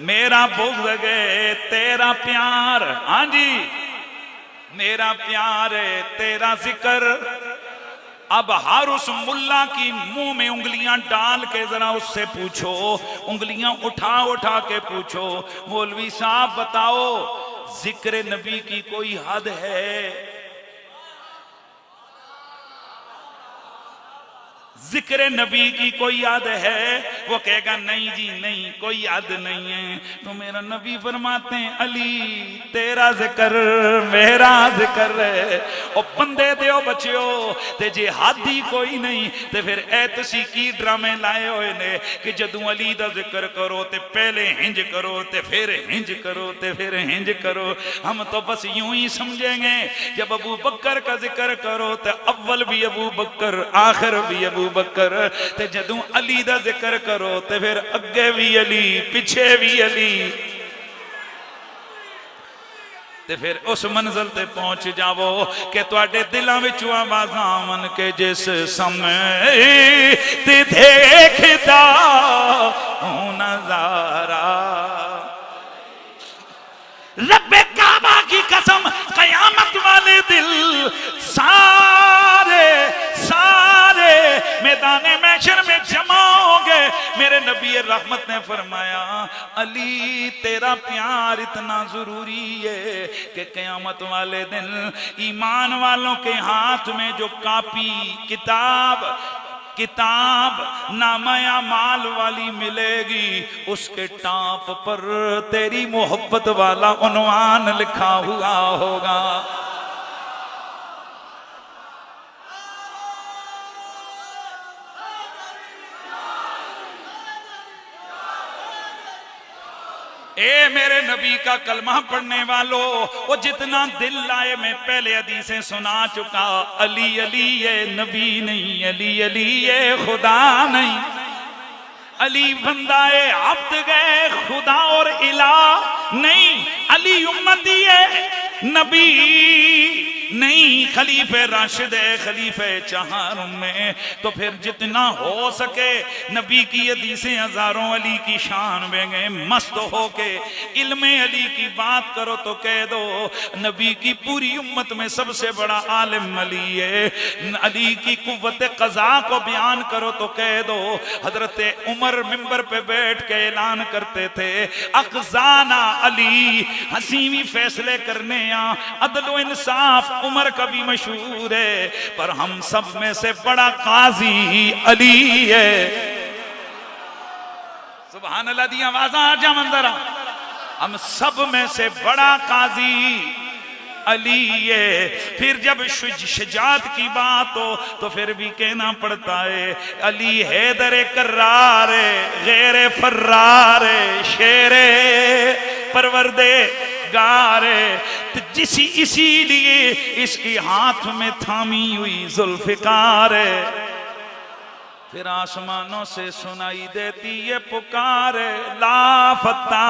मेरा बुग़्ज़ है, तेरा प्यार हाँ जी मेरा प्यार है, तेरा जिक्र। अब हर उस मुल्ला की मुंह में उंगलियां डाल के जरा उससे पूछो, उंगलियां उठा उठा के पूछो मौलवी साहब बताओ जिक्र नबी की कोई हद है? जिक्र नबी की कोई याद है? वो कहेगा नहीं जी नहीं, कोई याद नहीं है। तो मेरा नबी फरमाते हैं अली तेरा जिक्र मेरा जिक्र है। और बंदे दियो बच्चियो ते जे हादी कोई नहीं ते फिर ऐतसी की ड्रामे लाए हुए ने कि जदू अली दा जिक्र करो ते पहले हिंज करो ते फिर हिंज करो ते फिर हिंज करो। हम तो बस यूं ही समझेंगे जब अबू बकर का जिक्र करो तो अव्वल भी अबू बकर आखिर भी अबू बकर, ते जदू अली दा जिक्र करो ते फिर अगे भी अली पीछे भी अली। ते फिर उस मंजिल ते पहुंच जावो कि तुहाडे दिलों विचों आवाज़ां आवन के जिस समय ते देखदा हूं नजारा। रब्बे काबा की कसम कयामत वाले दिल सारे सारे मैदाने महशर में जमा होंगे। मेरे नबी रहमत ने फरमाया अली तेरा प्यार इतना जरूरी है कि कयामत वाले दिन ईमान वालों के हाथ में जो कापी किताब नामाया माल वाली मिलेगी उसके टाप पर तेरी मोहब्बत वाला उन्वान लिखा हुआ होगा। ए मेरे नबी का कलमा पढ़ने वालों, वो जितना दिल लाए मैं पहले हदीसें सुना चुका। अली अली ये नबी नहीं, अली अली ये खुदा नहीं। अली बंदाए अब्द गए खुदा और इला नहीं। अली उम्मती है नबी नहीं, खलीफे राशिद है, खलीफे चहारों में। तो फिर जितना हो सके नबी की हदीसें हजारों अली की शान में गए मस्त हो के इल्मे अली की बात करो तो कह दो नबी की पूरी उम्मत में सबसे बड़ा आलिम अली है। अली की कुव्वत क़ज़ा को बयान करो तो कह दो हजरत उमर मिंबर पे बैठ के ऐलान करते थे अक़ज़ाना अली, हसीवी फैसले करने अदल व इंसाफ उमर का भी मशहूर है, पर हम सब में से बड़ा काजी अली है। सुभान अल्लाह दी आवाज़ां आ जा मंजरा। हम सब में से बड़ा काजी अली है। फिर जब शुजात की बात हो तो फिर भी कहना पड़ता है अली हैदर कर्रार गैर फर्रार शेरे परवरदे गारे। इसीलिए इसके हाथ में थामी हुई जुल्फ़िकार है। फिर आसमानों से सुनाई देती ये पुकार ला फत्ता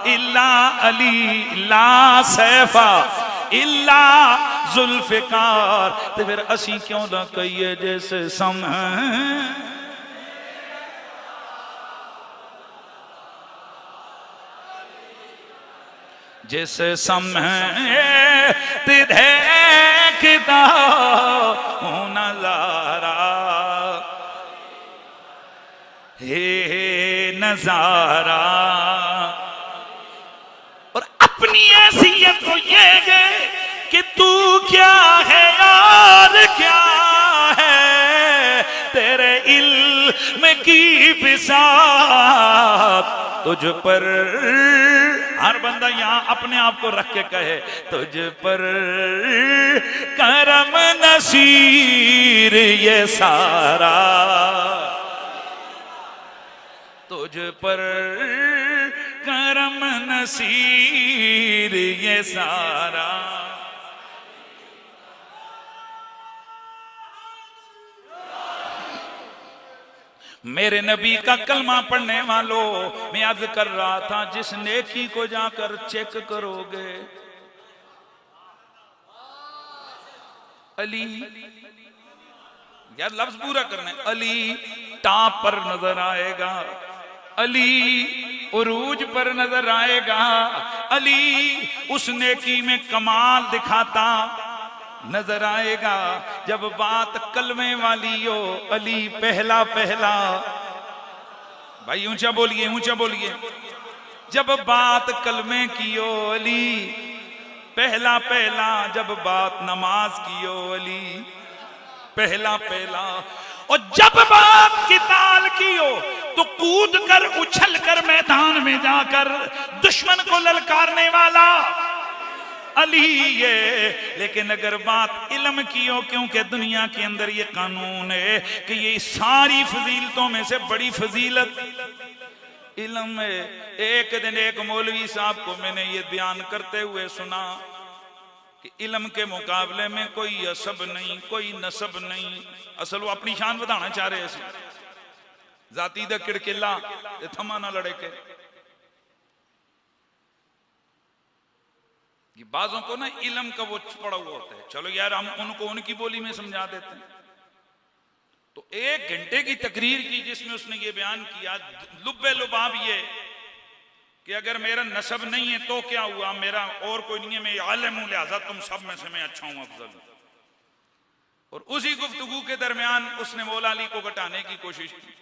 इल्ला अली ला सैफा इल्ला जुल्फ़िकार। तो फिर असी क्यों ना कहिए जैसे समय जिस समय देखता हूं नजारा हे नजारा। और अपनी हैसियत को ये है कि तू क्या है और क्या है, तेरे इल्म की बिसात तुझ पर हर बंदा यहाँ अपने आप को रख के कहे तुझ पर करम नसीर ये सारा, तुझ पर करम नसीर ये सारा। मेरे नबी का कलमा पढ़ने वालों, मैं अर्ज कर रहा था जिस नेकी को जाकर चेक करोगे अली, यार लफ्ज पूरा करना है, अली टाप पर नजर आएगा, अली उरूज पर नजर आएगा, अली उस नेकी में कमाल दिखाता नजर आएगा। जब बात कलमे वाली हो अली पहला पहला, भाई ऊंचा बोलिए ऊंचा बोलिए, जब बात कलमे की हो अली पहला पहला, जब बात नमाज की हो अली पहला पहला, और जब बात किताल की हो तो कूद कर उछल कर मैदान में जाकर दुश्मन को ललकारने वाला अली ये। लेकिन अगर बात इल्म की हो, क्योंकि दुनिया के अंदर ये कानून है कि ये सारी फजीलतों में से बड़ी फजीलत इल्म है। एक दिन एक मौलवी साहब को मैंने ये बयान करते हुए सुना कि इल्म के मुकाबले में कोई असब नहीं, कोई नसब नहीं। असल वो अपनी शान बढ़ाना चाह रहे हैं, जाती दा किड़किला थमा ना लड़े के। ये बाजों को ना इल्म का वो पड़ा हुआ होता है, चलो यार हम उनको उनकी बोली में समझा देते हैं। तो 1 घंटे की तकरीर की जिसमें उसने ये बयान किया लुब्बे लुबाब ये कि अगर मेरा नसब नहीं है तो क्या हुआ, मेरा और कोई नहीं है, मैं आलिम हूं, लिहाजा तुम सब में से मैं अच्छा हूं, अफजल हूं। और उसी गुफ्तगू के दरमियान उसने मौला अली को घटाने की कोशिश की।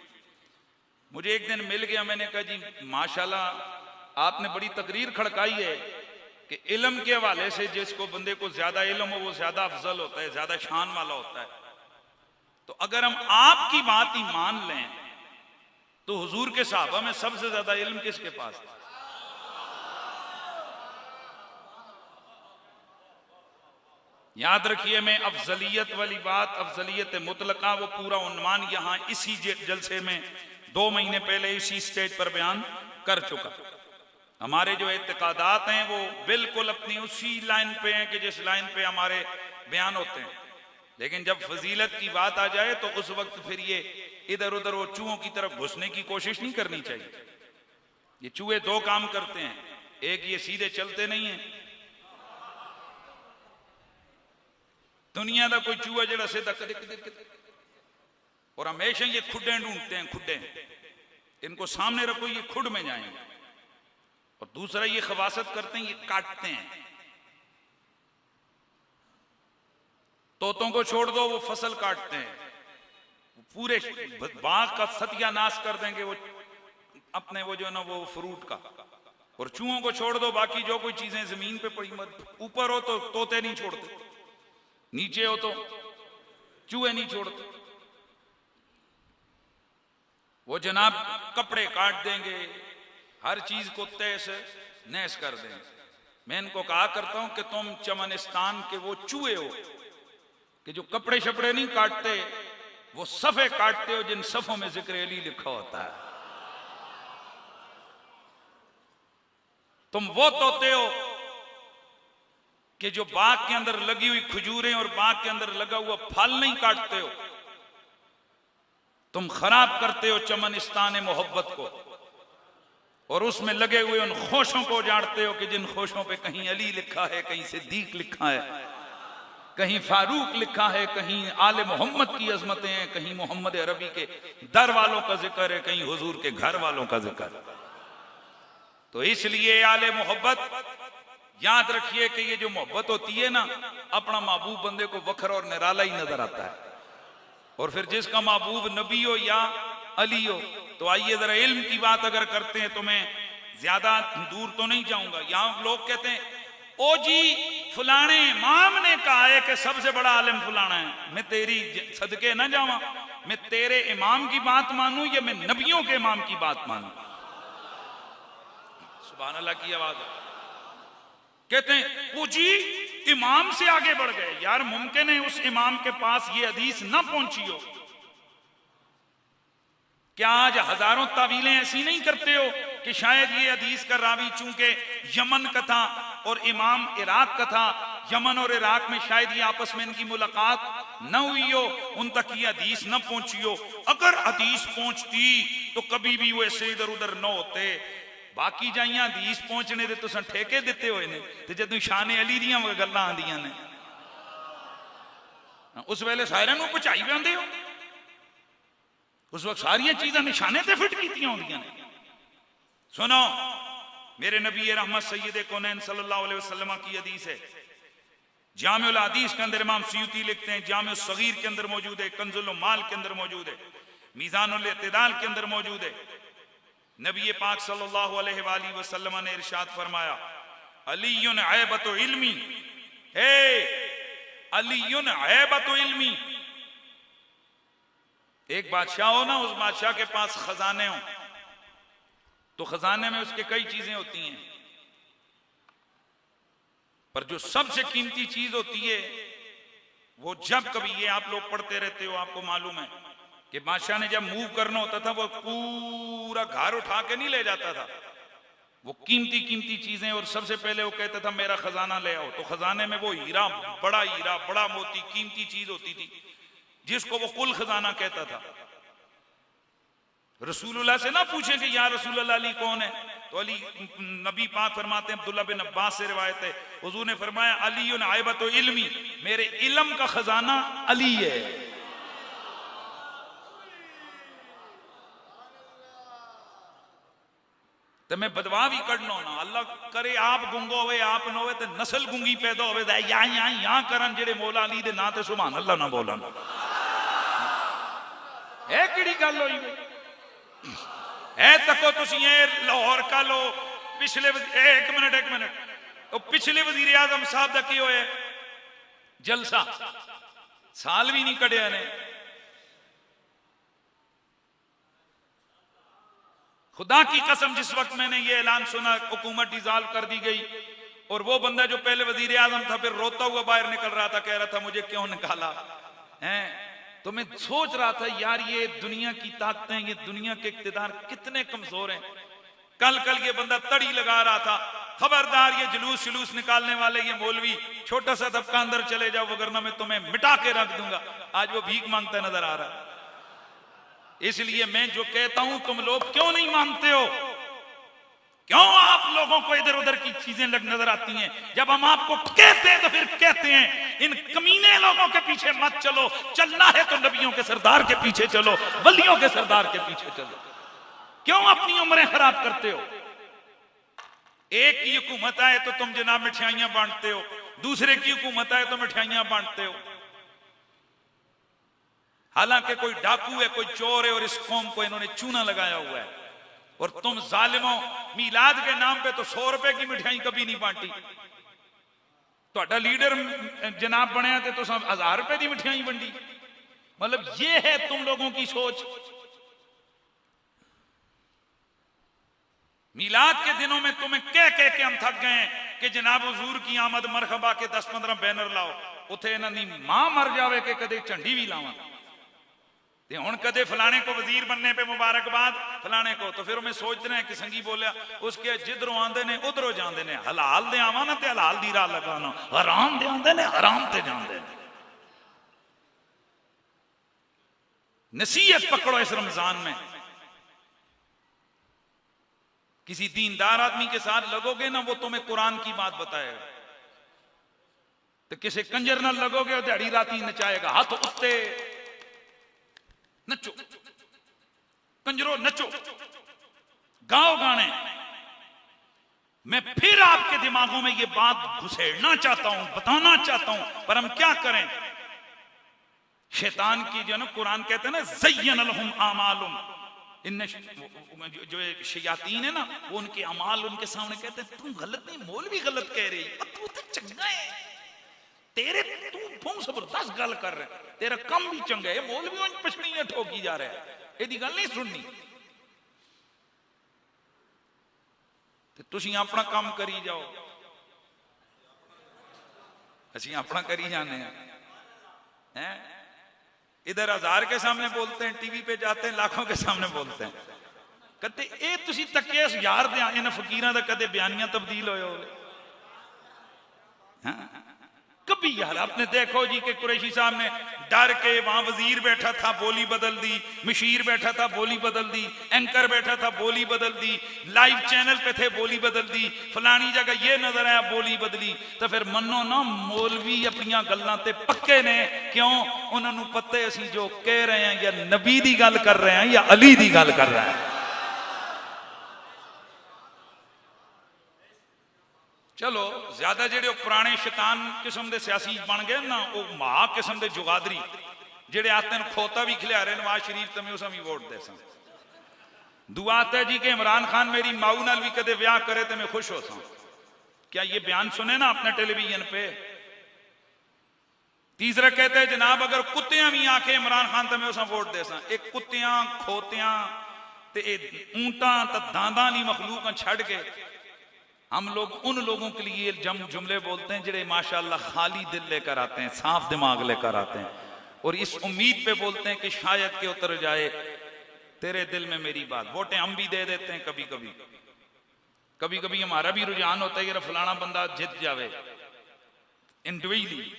मुझे एक दिन मिल गया, मैंने कहा जी माशाल्लाह आपने बड़ी तकरीर खड़काई है कि इल्म के हवाले से जिसको बंदे को ज्यादा इल्म हो वो ज्यादा अफजल होता है, ज्यादा शान वाला होता है। तो अगर हम आपकी बात ही मान लें तो हुजूर के सहाबा में सबसे ज्यादा इल्म किसके पास था? याद रखिए, मैं अफजलियत वाली बात, अफजलियत मुतलका, वो पूरा उन्वान यहां इसी जलसे में 2 महीने पहले इसी स्टेज पर बयान कर चुका। हमारे जो एतकादात हैं वो बिल्कुल अपनी उसी लाइन पे हैं कि जिस लाइन पे हमारे बयान होते हैं, लेकिन जब फजीलत की बात आ जाए तो उस वक्त फिर ये इधर उधर वो चूहों की तरफ घुसने की कोशिश नहीं करनी चाहिए। ये चूहे 2 काम करते हैं, एक ये सीधे चलते नहीं है, दुनिया का कोई चूहा जरा सीधा और हमेशा ये खुडे ढूंढते हैं, खुडे इनको सामने रखो ये खुड में जाएंगे। और दूसरा ये खवासत करते हैं, ये काटते हैं। तोतों को छोड़ दो, वो फसल काटते हैं, पूरे बाग का सत्यानाश कर देंगे वो अपने वो जो ना वो फ्रूट का। और चूहों को छोड़ दो, बाकी जो कोई चीजें जमीन पे पड़ी, ऊपर हो तो तोते नहीं छोड़ते, नीचे हो तो चूहे नहीं छोड़ते। वो जनाब कपड़े काट देंगे, हर चीज को तैस नैस कर देंगे। मैं इनको कहा करता हूं कि तुम चमनिस्तान के वो चूहे हो कि जो कपड़े शपड़े नहीं काटते, वो सफे काटते हो जिन सफों में जिक्र अली लिखा होता है। तुम वो तोते हो कि जो बाग के अंदर लगी हुई खजूरें और बाग के अंदर लगा हुआ फल नहीं काटते हो। तुम खराब करते हो चमनिस्तान मोहब्बत को और उसमें लगे हुए उन खोशों को उजाड़ते हो कि जिन खोशों पे कहीं अली लिखा है, कहीं सिद्दीक लिखा है, कहीं फारूक लिखा है, कहीं आले मोहम्मद की अजमतें हैं, कहीं मोहम्मद अरबी के दर वालों का जिक्र है, कहीं हुजूर के घर वालों का जिक्र है। तो इसलिए आले मोहब्बत याद रखिए कि ये जो मोहब्बत होती है ना, अपना महबूब बंदे को वखर और निराला ही नजर आता है। और फिर जिसका महबूब नबी हो या अली हो, तो आइए जरा इल्म की बात अगर करते हैं तो मैं ज्यादा दूर तो नहीं जाऊंगा। यहां लोग कहते हैं ओ जी फलाने इमाम ने कहा है कि सबसे बड़ा आलिम फलाना है, मैं तेरी सदके ना जावा, मैं तेरे इमाम की बात मानूं या मैं नबियों के इमाम की बात मानूं? सुभान अल्लाह की आवाज है। कहते हैं वो जी इमाम से आगे बढ़ गए। यार मुमकिन है उस इमाम के पास ये हदीस ना पहुंची हो। क्या आज हजारों तावीलें ऐसी नहीं करते हो कि शायद ये हदीस का रावी चूंकि यमन का था और इमाम इराक का था, यमन और इराक में शायद ये आपस में इनकी मुलाकात न हुई हो, उन तक ये हदीस न पहुंची हो। अगर हदीस पहुंचती तो कभी भी वो ऐसे इधर उधर न होते। बाकी जाइया हदीस पहुंचने दे तुसां ठेके दिते हुए ने, ते जदों शान अली दियां गल्लां आंदियां ने उस वेले सारियां नूं पहुंचाई जांदे हो। उस वक्त सारियां चीज़ां निशाने ते फिट कीतियां होंदियां ने। सुनो, मेरे नबी रहमत सैयद कौनैन सल्लल्लाहु अलैहि वसल्लम की हदीस है, जामिउल हदीस के अंदर इमाम सुयूती लिखते हैं, जामिउल सगीर के अंदर मौजूद है, कंजुल माल के अंदर मौजूद है, मीज़ानुल इत्तिदाल के अंदर मौजूद है। नबी पाक सल्लल्लाहु अलैहि वसल्लम ने इरशाद फरमाया, अलीयुन ऐबतु इल्मी, हे अलीयुन ऐबतु इल्मी। एक बादशाह हो ना, उस बादशाह के पास खजाने हो तो खजाने में उसके कई चीजें होती हैं, पर जो सबसे कीमती चीज होती है वो जब कभी, ये आप लोग पढ़ते रहते हो, आपको मालूम है कि बादशाह ने जब मूव करना होता था वो पूरा घर उठा के नहीं ले जाता था, वो कीमती कीमती चीजें, और सबसे पहले वो कहता था मेरा खजाना ले आओ। तो खजाने में वो हीरा, बड़ा मोती, कीमती चीज होती थी जिसको वो कुल खजाना कहता था। रसूलुल्लाह से ना पूछे कि या रसूलुल्लाह अली कौन है, तो अली, नबी पाक फरमाते हैं, अब्दुल्ला बिन अब्बास से रिवायत है, हुजूर ने फरमाया अली आयबत इल्मी, मेरे इल्म का खजाना अली है। तो मैं बदवा भी कढ़ना ना, अल्लाह करे आप गुंगो होवे आप न होवे, तो नस्ल गुंगी पैदा होवे, यहाँ करन जेड़े मौला अली दे नाम ते सुभान अल्लाह ना बोलन। है किड़ी गल होई है? तको तुसी लाहौर का लो, पिछले एक मिनट, तो पिछले वजीर आजम साहब का की होया जलसा, साल भी नहीं कढ़िया ने। खुदा की कसम, जिस वक्त मैंने ये ऐलान सुना हुकूमत डिसॉल्व कर दी गई, और वो बंदा जो पहले वजीर आजम था फिर रोता हुआ बाहर निकल रहा था, कह रहा था मुझे क्यों निकाला है, तो मैं सोच रहा था यार ये दुनिया की ताकतें, ये दुनिया के इक्तिदार कितने कमजोर हैं। कल ये बंदा तड़ी लगा रहा था, खबरदार ये जुलूस निकालने वाले ये मौलवी, छोटा सा दबका अंदर चले जाओ वरना मैं तुम्हें मिटा के रख दूंगा। आज वो भीख मांगता नजर आ रहा है। इसलिए मैं जो कहता हूं तुम लोग क्यों नहीं मानते हो? क्यों आप लोगों को इधर उधर की चीजें नजर आती हैं? जब हम आपको कहते हैं तो फिर कहते हैं इन कमीने लोगों के पीछे मत चलो, चलना है तो नबियों के सरदार के पीछे चलो, वलियों के सरदार के पीछे चलो। क्यों अपनी उम्रें खराब करते हो? एक की हुकूमत आए तो तुम जनाब मिठाइयां बांटते हो, दूसरे की हुकूमत आए तो मिठाइयां बांटते हो। हालांकि कोई डाकू है, कोई चोर है, और इस कौम को इन्होंने चूना लगाया हुआ है। और तुम जालिमों मीलाद के नाम पे तो 100 रुपए की मिठाई कभी नहीं बांटी। तो लीडर जनाब बनया तो 1000 रुपए की मिठाई बंटी। मतलब ये है तुम लोगों की सोच। मीलाद के दिनों में तुम्हें कह के हम थक गए कि जनाब हुजूर की आमद मरहबा के 10-15 बैनर लाओ, उथे इन्हां दी मां मर जावे कि कदे झंडी भी लावां, ते हुण कदे फलाने को वजीर बनने पे मुबारकबाद फलाने को। तो फिर मैं सोचते हैं कि संगी बोलिया उसके जिधरों आंदे ने उधरों जांदे ने, हलाल दे आवां ना ते हलाल दी राह लगाना, हराम दे आंदे ने हराम ते जांदे ने। नसीहत पकड़ो इस रमजान में। किसी दीनदार आदमी के साथ लगोगे ना, वो तुम्हें कुरान की बात बताएगा। तो किसी कंजर ना लगोगे और दिहाड़ी राती नचाएगा, हाथ उत्ते नचो, कंजरो नचो, गाओ गाने। मैं फिर आपके दिमागों में ये बात घुसेड़ना चाहता हूं, बताना चाहता हूं, पर हम क्या करें? शैतान की जो ना कुरान कहते हैं ना, ज़य्यन लहुम आमालुम, इनने जो शयातीन है ना, वो उनके अमाल उनके सामने कहते हैं तुम गलत नहीं, मौलवी गलत कह रही, तू तो चंगा है, तेरे तू बहुत जबरदस्त गल कर रहे, तेरा कम भी चंगा है, मौलवी पछड़ियां ठोकी जा रहा है, यदि गल नहीं सुननी। तो तुसी अपना काम करी जाओ, असी अपना करी जाने हैं। इधर 1000 के सामने बोलते हैं, टीवी पे जाते हैं लाखों के सामने बोलते हैं। कदे ये तुसी तके इस यार दे इन फकीरां दा कदे बयानियां तब्दील होए हो? हाँ? कभी यार आपने देखो जी कि कुरैशी साहब ने डर के, वहां वजीर बैठा था बोली बदल दी, मशीर बैठा था बोली बदल दी, एंकर बैठा था बोली बदल दी, लाइव चैनल पे थे बोली बदल दी, फलानी जगह ये नजर आया बोली बदली। तो फिर मनो ना मौलवी अपनी गल्लां ते पक्के ने। क्यों? उन्होंने पता असी जो कह रहे हैं या नबी दी गल कर रहे हैं या अली दी गल कर रहे हैं। चलो ज्यादा जेडे पुराने शैतान किस्म के सियासी बन गए ना, वो महा किस्म के जुगादरी जेडे आते हैं खोता भी खिला रहे नवाज शरीफ तमें उस भी वोट दे सा। दुआ है जी कि इमरान खान मेरी माऊ नाल भी कदे ब्याह करे तो मैं खुश हो सा। क्या ये बयान सुने ना अपने टेलीविजन पे? तीसरा कहते हैं जनाब अगर कुत्तियां भी आके इमरान खान तमें उस वोट दे सा। एक कुत्तियां खोतियां ते ऊंटा दांदा ली मखलूक छड़ के हम लोग उन लोगों के लिए जुमले बोलते हैं जिन्हें माशाल्लाह खाली दिल लेकर आते हैं, साफ दिमाग लेकर आते हैं, और इस उम्मीद पे बोलते हैं कि शायद के उतर जाए तेरे दिल में मेरी बात। वोटें हम भी दे देते हैं कभी कभी, कभी कभी हमारा भी रुझान होता है कि फलाना बंदा जीत जावे इंडिविजुअली,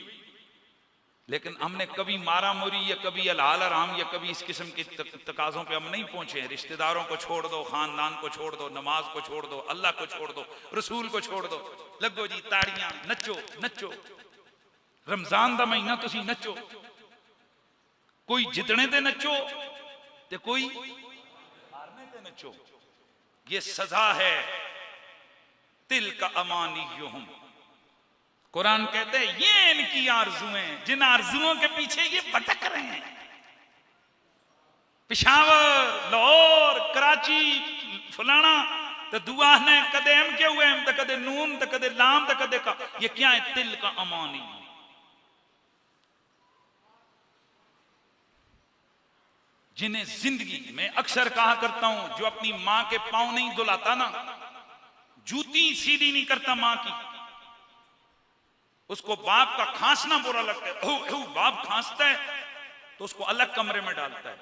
लेकिन हमने कभी मारा मुरी या कभी अलाल आराम या कभी इस किस्म के तकाजों पे हम नहीं पहुंचे। रिश्तेदारों को छोड़ दो, खानदान को छोड़ दो, नमाज को छोड़ दो, अल्लाह को छोड़ दो, रसूल को छोड़ दो, लगो जी ताड़ियां, नचो नचो। रमजान का महीना तुसी नचो, कोई जितने दे नचो ते कोई हारने दे नचो। ये सजा है तिल का अमानियुहुम। कुरान कहते हैं ये इनकी आरजुएं, जिन आरजुओं के पीछे ये भटक रहे हैं। पिशावर, लाहौर, कराची, फलाना तो दुआ ने कदे एम के हुए तो कदे नून तो कदे लाम तो कदे का। ये क्या है? तिल का अमानी। जिन्हें जिंदगी में अक्सर कहा करता हूं, जो अपनी मां के पांव नहीं धुलाता ना, जूती सीधी नहीं करता मां की, उसको बाप का खांसना बुरा लगता है। बाप खांसता है तो उसको अलग कमरे में डालता है।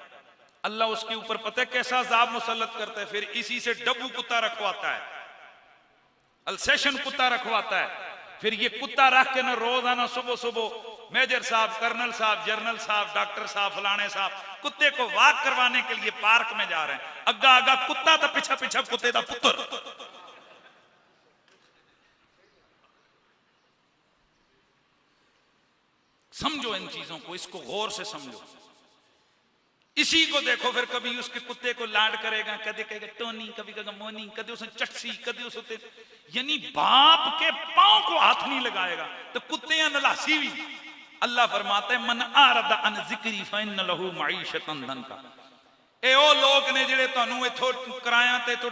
अल्लाह उसके ऊपर पता है कैसा अज़ाब मुसल्लत करता है। फिर इसी से डब्बू कुत्ता रखवाता है, अल्सेशन कुत्ता रखवाता है। फिर ये कुत्ता रख के ना रोजाना सुबह सुबह मेजर साहब, कर्नल साहब, जर्नल साहब, डॉक्टर साहब, फलाने साहब कुत्ते को वॉक करवाने के लिए पार्क में जा रहे हैं। अग्गा अग्गा कुत्ता तो पिछा पिछा कुत्ते का पुत्र। समझो इन चीजों को, इसको गौर से समझो। इसी को देखो फिर कभी उसके कुत्ते को लाड करेगा, कदे कहेगा टोनी, कभी कहेगा मोनी, कदे उसे चटसी, कदे उसे, यानी बाप के पांव को हाथ नहीं लगाएगा तो कुत्ते नलासी भी। अल्लाह फरमाता है मन आरदा अन जिक्री फइन्न लहू मईशतन दंका। ए ओ लोग ने जेड़े तुहानू इथों कराया ते तो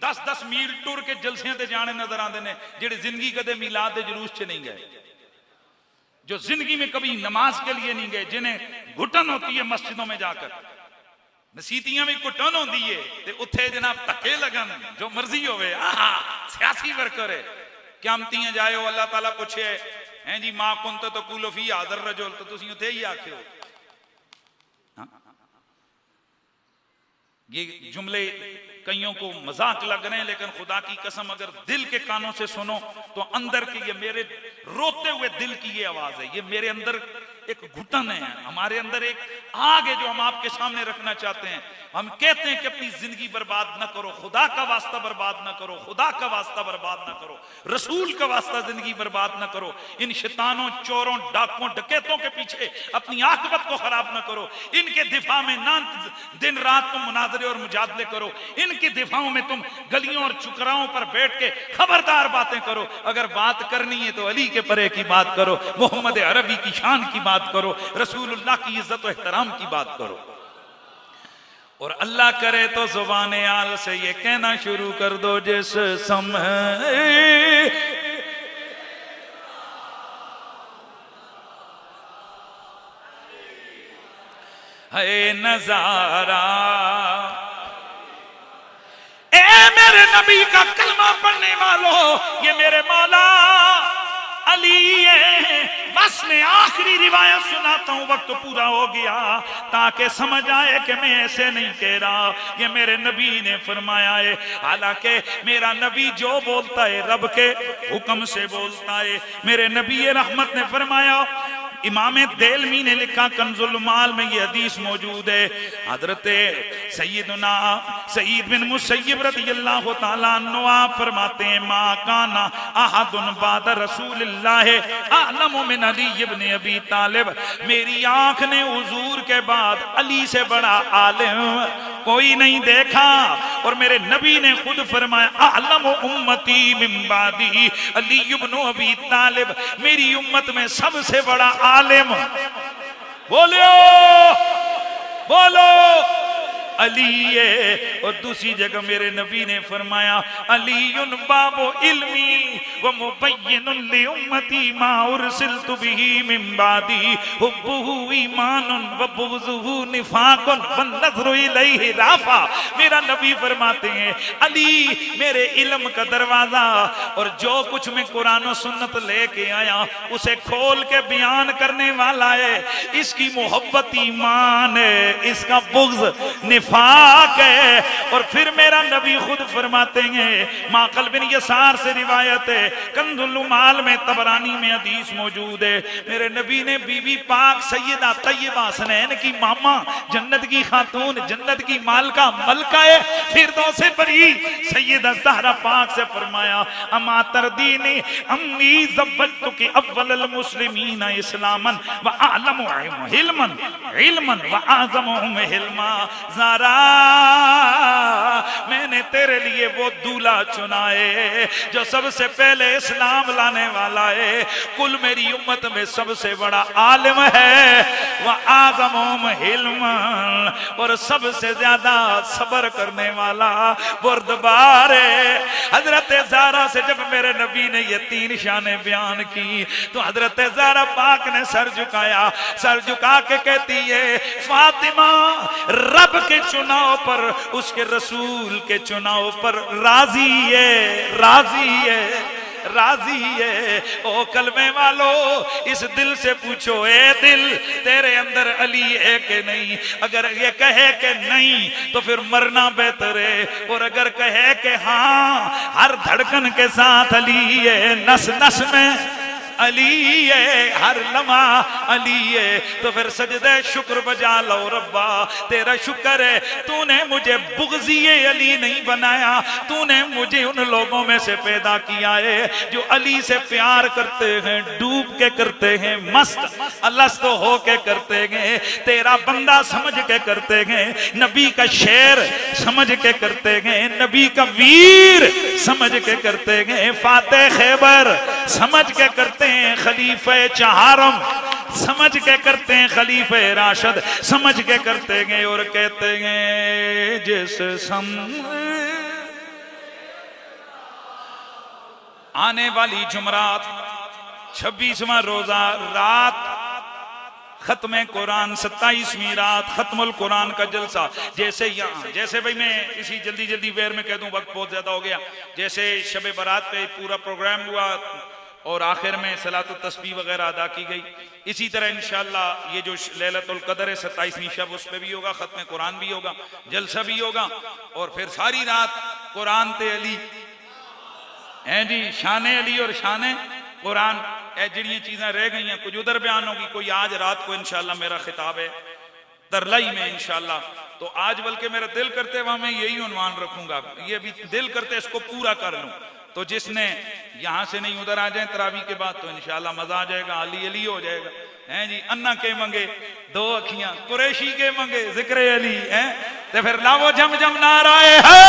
10-10 मील टुर के जलसियां ते जाने नजर आते हैं, जेड़े जिंदगी कदे मिलाद दे जुलूस च नहीं गए, जो जिंदगी में कभी नमाज के लिए नहीं गए, जिन्हें घुटन होती है मस्जिदों में जाकर, मसीतियां भी घुटन होती है ते उत्थे जनाब धक्के लगन, जो मर्जी होवे। आहा सियासी वर्कर है, क़यामतियां जाए अल्लाह ताला पूछे हैं जी मां कुंत तो कुलो फी हाज़र रजुल, तो तुसीं उत्थे ही आखियो। ये जुमले कईयों को मजाक लग रहे हैं, लेकिन खुदा की कसम अगर दिल के कानों से सुनो तो अंदर की, ये मेरे रोते हुए दिल की ये आवाज है। ये मेरे अंदर एक घुटन है, हमारे अंदर एक आग है जो हम आपके सामने रखना चाहते हैं। हम कहते हैं कि अपनी जिंदगी बर्बाद ना करो, खुदा का वास्ता बर्बाद ना करो, खुदा का वास्ता बर्बाद ना करो, रसूल का वास्ता जिंदगी बर्बाद ना करो। इन शैतानों, चोरों, डाकुओं, डकैतों के पीछे अपनी आखिरत को खराब ना करो। इनके दिफा में ना दिन रात तुम मुनाजरे और मुजादले करो, इनके दिफाओं में तुम गलियों और चुकराओं पर बैठ के खबरदार बातें करो। अगर बात करनी है तो अली के परे की बात करो, मोहम्मद अरबी की शान की बात करो, रसूलुल्लाह की इज्जत और एहतराम की बात करो। और अल्लाह करे तो जुबान आल से ये कहना शुरू कर दो जिस समय है नजारा। ए मेरे नबी का कलमा पढ़ने वालों, ये मेरे मौला अली है। बस मैं आखिरी रिवायत सुनाता हूं, वक्त पूरा हो गया, ताकि समझ आए कि मैं ऐसे नहीं कह रहा। ये मेरे नबी ने फरमाया है, हालांकि मेरा नबी जो बोलता है रब के हुक्म से बोलता है। मेरे नबी रहमत ने फरमाया, इमाम देलमी ने लिखा कंजुल माल में ये हदीस मौजूद है, हजरत सैयदना सईद बिन मुसय्यब रज़ियल्लाहु ताला अन्हु फरमाते हैं, मा काना अहदुन बाद रसूलिल्लाह अअलमु मिन अली इब्न अबी तालिब। मेरी आंख ने हुजूर के बाद अली से बड़ा आलिम कोई नहीं देखा। और मेरे नबी ने खुद फरमाया, अअलमु उम्मती मिन बादी अली इब्न अबी तालिब। मेरी उम्मत में सबसे बड़ा आलिम, बोलो बोलो, अली है। और दूसरी जगह मेरे नबी ने फरमाया, अलीयुन बाबो इल्मी व मुबय्यिनुन लि उम्मती मा उरसिलतु बिही मिन बादी हुब्बुहु ईमानुन व बुग़्ज़ुहु निफाकुन व नज़्रु इलैहि राफ़ा। मेरा नबी फरमाते हैं, अली मेरे इल्म का दरवाजा, और जो कुछ मैं कुरान और सुन्नत लेके आया उसे खोल के बयान करने वाला है। इसकी मोहब्बत ईमान है, इसका बुग़्ज़ इत्तेफाक है। और फिर मेरा नबी खुद फरमाते हैं, माकल बिन यसार से रिवायत है, कंजुल माल में तबरानी में हदीस मौजूद है, मेरे नबी ने बीबी पाक सैयदा तैयबा हसनैन की मामा, जन्नत की खातून, जन्नत की मालका, मलकाए फिरदौसे बरी सैयदा ज़हरा पाक से फरमाया, अमा तरदीनी अम्मी ज़व्वजतुकी अव्वलल मुस्लिमीन इस्लामन व आलमु हिल्मन इल्मन व आज़मुहुम हिल्मा। ज़हरा मैंने तेरे लिए वो दूल्हा चुना है जो सबसे पहले इस्लाम लाने वाला है, कुल मेरी उम्मत में सबसे बड़ा आलिम है, व आज़मुहुम हिल्मन, और सबसे ज्यादा सब्र करने वाला बुर्दबार है। हजरत ज़हरा से जब मेरे नबी ने ये तीन शानें बयान की तो हजरत ज़हरा पाक ने सर झुकाया, सर झुका के कहती है, फातिमा रब के चुनाव पर, उसके रसूल के चुनाव पर राजी है, राजी है, राजी है। ओ कलमे वालो, इस दिल से पूछो, ए दिल तेरे अंदर अली है कि नहीं? अगर ये कहे कि नहीं तो फिर मरना बेहतर है, और अगर कहे कि हाँ, हर धड़कन के साथ अली है, नस नस में अली है, हर लम्हा अली है, तो फिर सजदे शुक्र बजा लो रब्बा, तेरा शुक्र है तूने मुझे बुग़्ज़ी अली नहीं बनाया, तूने मुझे उन लोगों में से पैदा किया है जो अली से प्यार करते हैं, डूब के करते हैं, मस्त अलस्त हो के करते हैं, तेरा बंदा समझ के करते हैं, नबी का शेर समझ के करते हैं, नबी का वीर समझ के करते हैं, फाते खैबर समझ के करते हैं, खलीफे चहारम समझ के करते हैं, खलीफे राशिद समझ के करते हैं, और कहते हैं जिस सम आने वाली जुमरात 26वां रोजा रात खत्म कुरान, 27वीं रात खत्मुल कुरान का जलसा। जैसे यहाँ, जैसे भाई मैं इसी जल्दी जल्दी वेर में कह दूं, वक्त बहुत ज्यादा हो गया, जैसे शब बारात पे पूरा प्रोग्राम हुआ और आखिर में सलातुत तस्बीह वगैरह अदा की गई, इसी तरह इंशाअल्लाह ये जो लैलतुल कदर है 27वीं शब, उस पे भी होगा, खत्म कुरान भी होगा, जलसा भी होगा, और फिर सारी रात कुरान ते अली हैं जी, शाने अली और शाने कुरान, जड़ियाँ चीज़ें रह गई हैं, कुछ उधर बयान होगी, कोई आज रात को इंशाअल्लाह मेरा खिताब है तरलाई में इंशाअल्लाह, तो आज बल्कि मेरा दिल करते वहां मैं यही उन्वान रखूंगा, ये भी दिल करते इसको पूरा कर लूं, तो जिसने यहाँ से नहीं उधर आ जाए तरावी के बाद तो इंशाअल्लाह मजा आ जाएगा, अली अली हो जाएगा, हैं जी। अन्ना के मंगे दो अखियां, कुरैशी के मंगे जिक्र अली, हैं तो फिर लावो जम जम नाराए है,